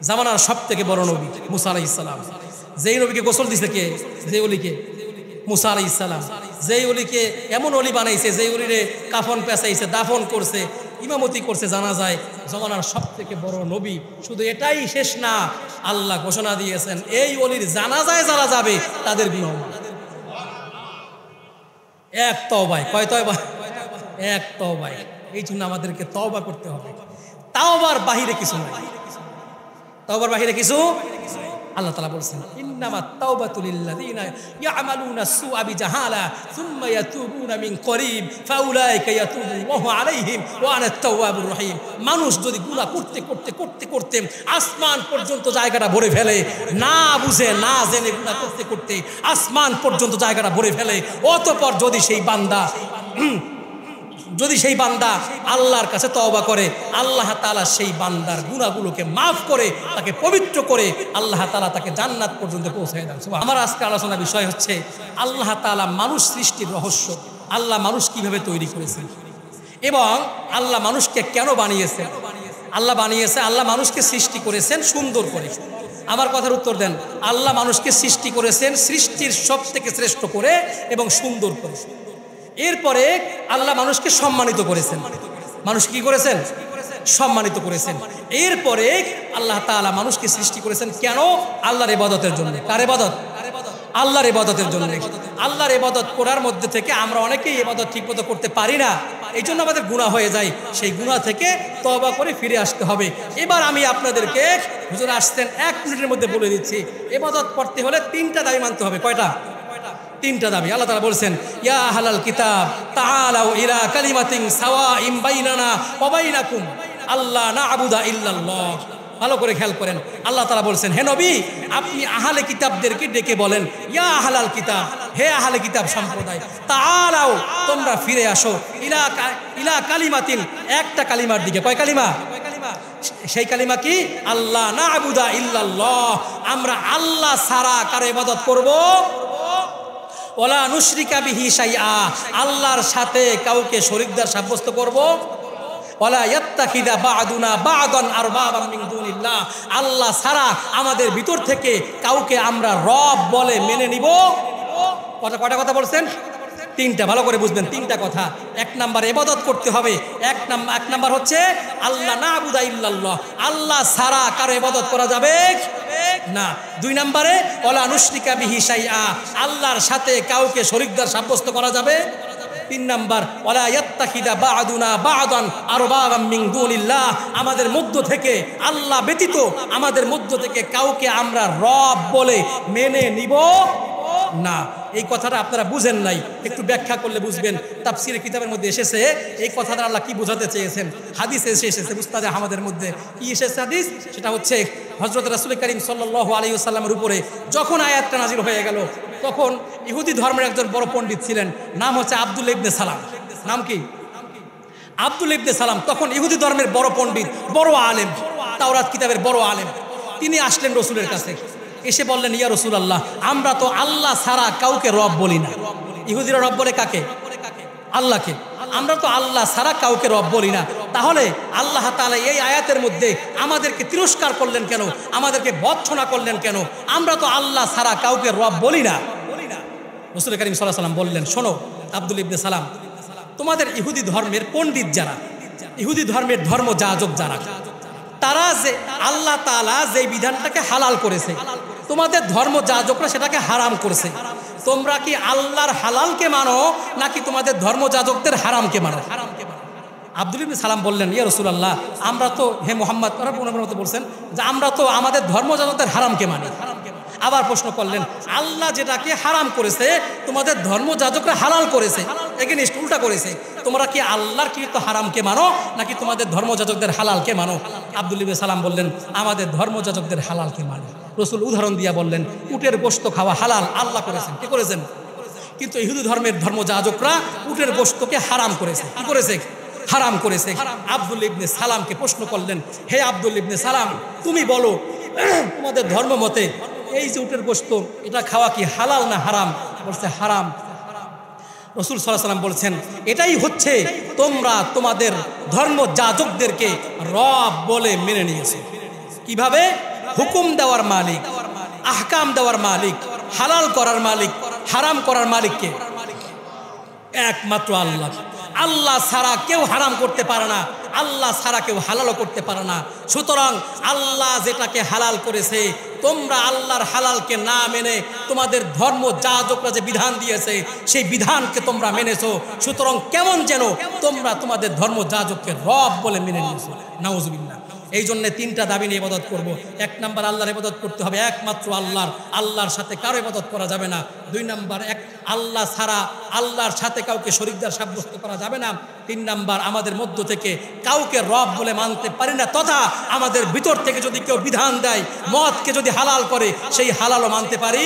জামানার সব থেকে বড় নবী মুসা আলাইহিস সালাম। যেই নবীকে গোসল দিছে কে? যে অলিকে মুসা আলাইহিস সালাম। যেই অলিকে এমন অলি বানাইছে, যেই অলিরে কাফন পেঁচাইছে, দাফন করছে, ইমামতি করছে জানাজায়, জামানার সব থেকে বড় নবী। শুধু এটাই শেষ না, আল্লাহ ঘোষণা দিয়েছেন এই অলির জানাজায় যারা যাবে তাদের গুনাহ এক তওবায়। কয় তওবা? এক তওবায়। এই জন্য আমাদেরকে তওবা করতে হবে। তাওবার বাহিরে কিছু নাই, তাওবার বাহিরে কিছু। আল্লাহ তাআলা বলছেন, ইন্নামাত তাওবাতু লিল্লাযিনা ইয়ামালুনা সুআ বিজাহালা সুম্মা ইয়াতুবুনা মিন করিব ফাউলাইকা ইয়াতুবুল্লাহু আলাইহিম ওয়া আনাত তাওয়াবুর রহিম। মানুষ যদি গুনাহ করতে করতে করতে করতে আসমান পর্যন্ত জায়গাটা ভরে ফেলে, না বুঝে না জেনে গুনাহ করতে করতে আসমান পর্যন্ত জায়গাটা ভরে ফেলে, অতঃপর যদি সেই বান্দা আল্লাহর কাছে তওবা করে, আল্লাহ তাআলা সেই বান্দার গুনাহগুলোকে মাফ করে তাকে পবিত্র করে আল্লাহ তাআলা তাকে জান্নাত পর্যন্ত পৌঁছে দেন। আমার আজকে আলোচনার বিষয় হচ্ছে আল্লাহ তাআলা মানুষ সৃষ্টির রহস্য। আল্লাহ মানুষ কিভাবে তৈরি করেছেন এবং আল্লাহ মানুষকে কেন বানিয়েছেন। আল্লাহ বানিয়েছে, আল্লাহ মানুষকে সৃষ্টি করেছেন সুন্দর করে। আমার কথার উত্তর দেন। আল্লাহ মানুষকে সৃষ্টি করেছেন সৃষ্টির সব থেকে শ্রেষ্ঠ করে এবং সুন্দর করে। এরপরে আল্লাহ মানুষকে সম্মানিত করেছেন। মানুষ কি করেছেন? সম্মানিত করেছেন। এরপরে আল্লাহ তাআলা মানুষকে সৃষ্টি করেছেন কেন? আল্লাহর ইবাদতের জন্য। কার ইবাদত? আল্লাহর ইবাদতের জন্য। আল্লাহর ইবাদত করার মধ্যে থেকে আমরা অনেকেই ইবাদত ঠিকমতো করতে পারি না, এই জন্য আমাদের গুনাহ হয়ে যায়। সেই গুনাহ থেকে তওবা করে ফিরে আসতে হবে। এবার আমি আপনাদেরকে, হুজুর আসছেন, 1 মিনিটের মধ্যে বলে দিচ্ছি, ইবাদত করতে হলে 3টা দাবি মানতে হবে। কয়টা? 3টা দাবি। আল্লাহ তাআলা বলছেন, ইয়া আহলাল কিতাব তাআলাউ ইলা কালিমাতিন সাওয়াইন বাইনানা ওয়া বাইনাকুম আল্লা না'বুদা ইল্লাল্লাহ। ভালো করে খেয়াল করেন, আল্লাহ তাআলা বলছেন, হে নবী আপনি আহলে কিতাবদেরকে ডেকে বলেন, ইয়া আহলাল কিতাব, হে আহলে কিতাব সম্প্রদায়, তাআলাউ তোমরা ফিরে আসো, ইলা কালিমাতিন, একটা কালিমার দিকে। কয় কালিমা? সেই কালিমা কি? আল্লা না'বুদা ইল্লাল্লাহ, আমরা আল্লাহ ছাড়া কার ইবাদত করব? ওয়ালা নুশরিকা বিহি শাইআ, আল্লাহর সাথে কাউকে শরীকদার সাব্যস্ত করব। ওয়ালা ইয়াত্তাখিযা বা'দুনা বা'দান আরবাবাম মিন দুনিল্লাহ, আল্লাহ ছাড়া আমাদের ভিতর থেকে কাউকে আমরা রব বলে মেনে নিব। কয়টা কথা বলছেন? 3টা। ভালো করে বুঝবেন 3টা কথা। 1 নাম্বার ইবাদত করতে হবে। এক নাম্বার হচ্ছে আল্লাহ না'বুদা ইল্লাল্লাহ, আল্লাহ ছাড়া কারো ইবাদত করা যাবে না। 2 নম্বরে ওয়ালা নুশরিকা বিহি শাইআ, আল্লাহর সাথে কাউকে শরীকদার সাব্যস্ত করা যাবে। 3 নাম্বার ওয়ালা ইয়াত্তাখিযা বা'দুনা বা'দান আরবাবাম মিন দুনিল্লাহ, আমাদের মধ্য থেকে, আল্লাহ ব্যতীত আমাদের মধ্য থেকে কাউকে আমরা রব বলে মেনে নিব না। এই কথাটা আপনারা বুঝেন নাই, একটু ব্যাখ্যা করলে বুঝবেন। তাফসীরের কিতাবের মধ্যে এসেছে এই কথাটা আল্লাহ কি বোঝাতে চেয়েছেন। হাদিসে এসেছে, উস্তাদ আহমদের মধ্যে কি এসেছে হাদিস, সেটা হচ্ছে হযরত রাসূল করিম সাল্লাল্লাহু আলাইহি ওয়াসাল্লামের উপরে যখন আয়াতটা নাজিল হয়ে গেল, তখন ইহুদি ধর্মের একজন বড় পণ্ডিত ছিলেন, নাম হচ্ছে আব্দুল্লাহ ইবনে সালাম। নাম কি? আব্দুল্লাহ ইবনে সালাম। তখন ইহুদি ধর্মের বড় পণ্ডিত, বড় আলেম, তাওরাত কিতাবের বড় আলেম। তিনি আসলেন রসুলের কাছে, এসে বললেন, ইয়া রাসূলুল্লাহ, আমরা তো আল্লাহ ছাড়া কাউকে রব বলি না। ইহুদিরা রব বলে কাকে? আল্লাহকে। আমরা তো আল্লাহ ছাড়া কাউকে রব বলি না, তাহলে আল্লাহ তাআলা এই আয়াতের মধ্যে আমাদেরকে তিরস্কার করলেন কেন? আমাদেরকে ভৎসনা করলেন কেন? আমরা তো আল্লাহ ছাড়া কাউকে রব বলি না। রাসূল করিম সাল্লাল্লাহু আলাইহি ওয়াসাল্লাম বললেন, শোনো আব্দুল্লাহ ইবনে সালাম, তোমাদের ইহুদি ধর্মের পণ্ডিত যারা, ইহুদি ধর্মের ধর্মযাজক যারা, তারা যে আল্লাহ তাআলা যে বিধানটাকে হালাল করেছে, তোমাদের ধর্মযাজকরা সেটাকে হারাম করেছে। তোমরা কি আল্লাহর হালালকে মানো নাকি তোমাদের ধর্মযাজকদের হারামকে মানো? আব্দুল ইবনে সালাম বললেন, ইয়া রাসূলুল্লাহ, আমরা তো, হে মুহাম্মদ, বলছেন যে আমরা তো আমাদের ধর্মযাজকদের হারামকে মানি। আবার প্রশ্ন করলেন, আল্লাহ যেটাকে হারাম করেছে তোমাদের ধর্মযাজকরা হালাল করেছে, এগেইনস্ট উল্টা করেছে, তোমরা কি আল্লাহর কি তো হারামকে মানো নাকি তোমাদের ধর্মযাজকদের হালালকে মানো? আব্দুল ইবনে সালাম বললেন, আমাদের ধর্মযাজকদের হালালকে মানো। রাসূল উদাহরণ দিয়া বললেন, উটের গোশত খাওয়া হালাল আল্লাহ করেছেন, কি করেছেন? কিন্তু ইহুদি ধর্মের ধর্মযাজকরা উটের গোশতকে হারাম করেছে, কি করেছে? হারাম করেছে। আব্দুল ইবনে সালামকে প্রশ্ন করলেন, হে আব্দুল ইবনে সালাম, তুমি বলো তোমাদের ধর্ম মতে এই যে উটের গোশত, এটা খাওয়া কি হালাল না হারাম? বলছে হারাম। রাসূল সাল্লাল্লাহু আলাইহি ওয়াসাল্লাম বলছেন, এটাই হচ্ছে তোমরা তোমাদের ধর্মযাজকদেরকে রব বলে মেনে নিয়েছো। কিভাবে? হুকুম দেওয়ার মালিক, আহকাম দেওয়ার মালিক, হালাল করার মালিক, হারাম করার মালিককে একমাত্র আল্লাহ। আল্লাহ ছাড়া কেউ হারাম করতে পারে না, আল্লাহ ছাড়া কেউ হালালও করতে পারে না। সুতরাং আল্লাহ যেটাকে হালাল করেছে, তোমরা আল্লাহর হালালকে না মেনে তোমাদের ধর্মযাজকরা যে বিধান দিয়েছে সেই বিধানকে তোমরা মেনেছো। সুতরাং কেমন যেন তোমরা তোমাদের ধর্মযাজককে রব বলে মেনে নিয়েছো। নাউজুবিল্লাহ। এই জন্য তিনটা দাবি নিয়ে ইবাদত করব। এক নাম্বার, আল্লাহর ইবাদত করতে হবে একমাত্র আল্লাহর, আল্লাহর সাথে কারো ইবাদত করা যাবে না। দুই নাম্বার, আল্লাহ ছাড়া আল্লাহর সাথে কাউকে শরীকদার সাব্যস্ত করা যাবে না। তিন নাম্বার, আমাদের মধ্য থেকে কাউকে রব বলে মানতে পারি না, তথা আমাদের ভিতর থেকে যদি কেউ বিধান দেয়, মদকে যদি হালাল করে, সেই হালালও মানতে পারি।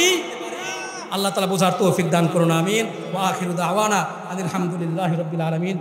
আল্লাহ তাআলা বোঝার তৌফিক দান করুন, আমিন। ওয়া আখিরু দাওয়ানা আলহামদুলিল্লাহি রাব্বিল আলামিন।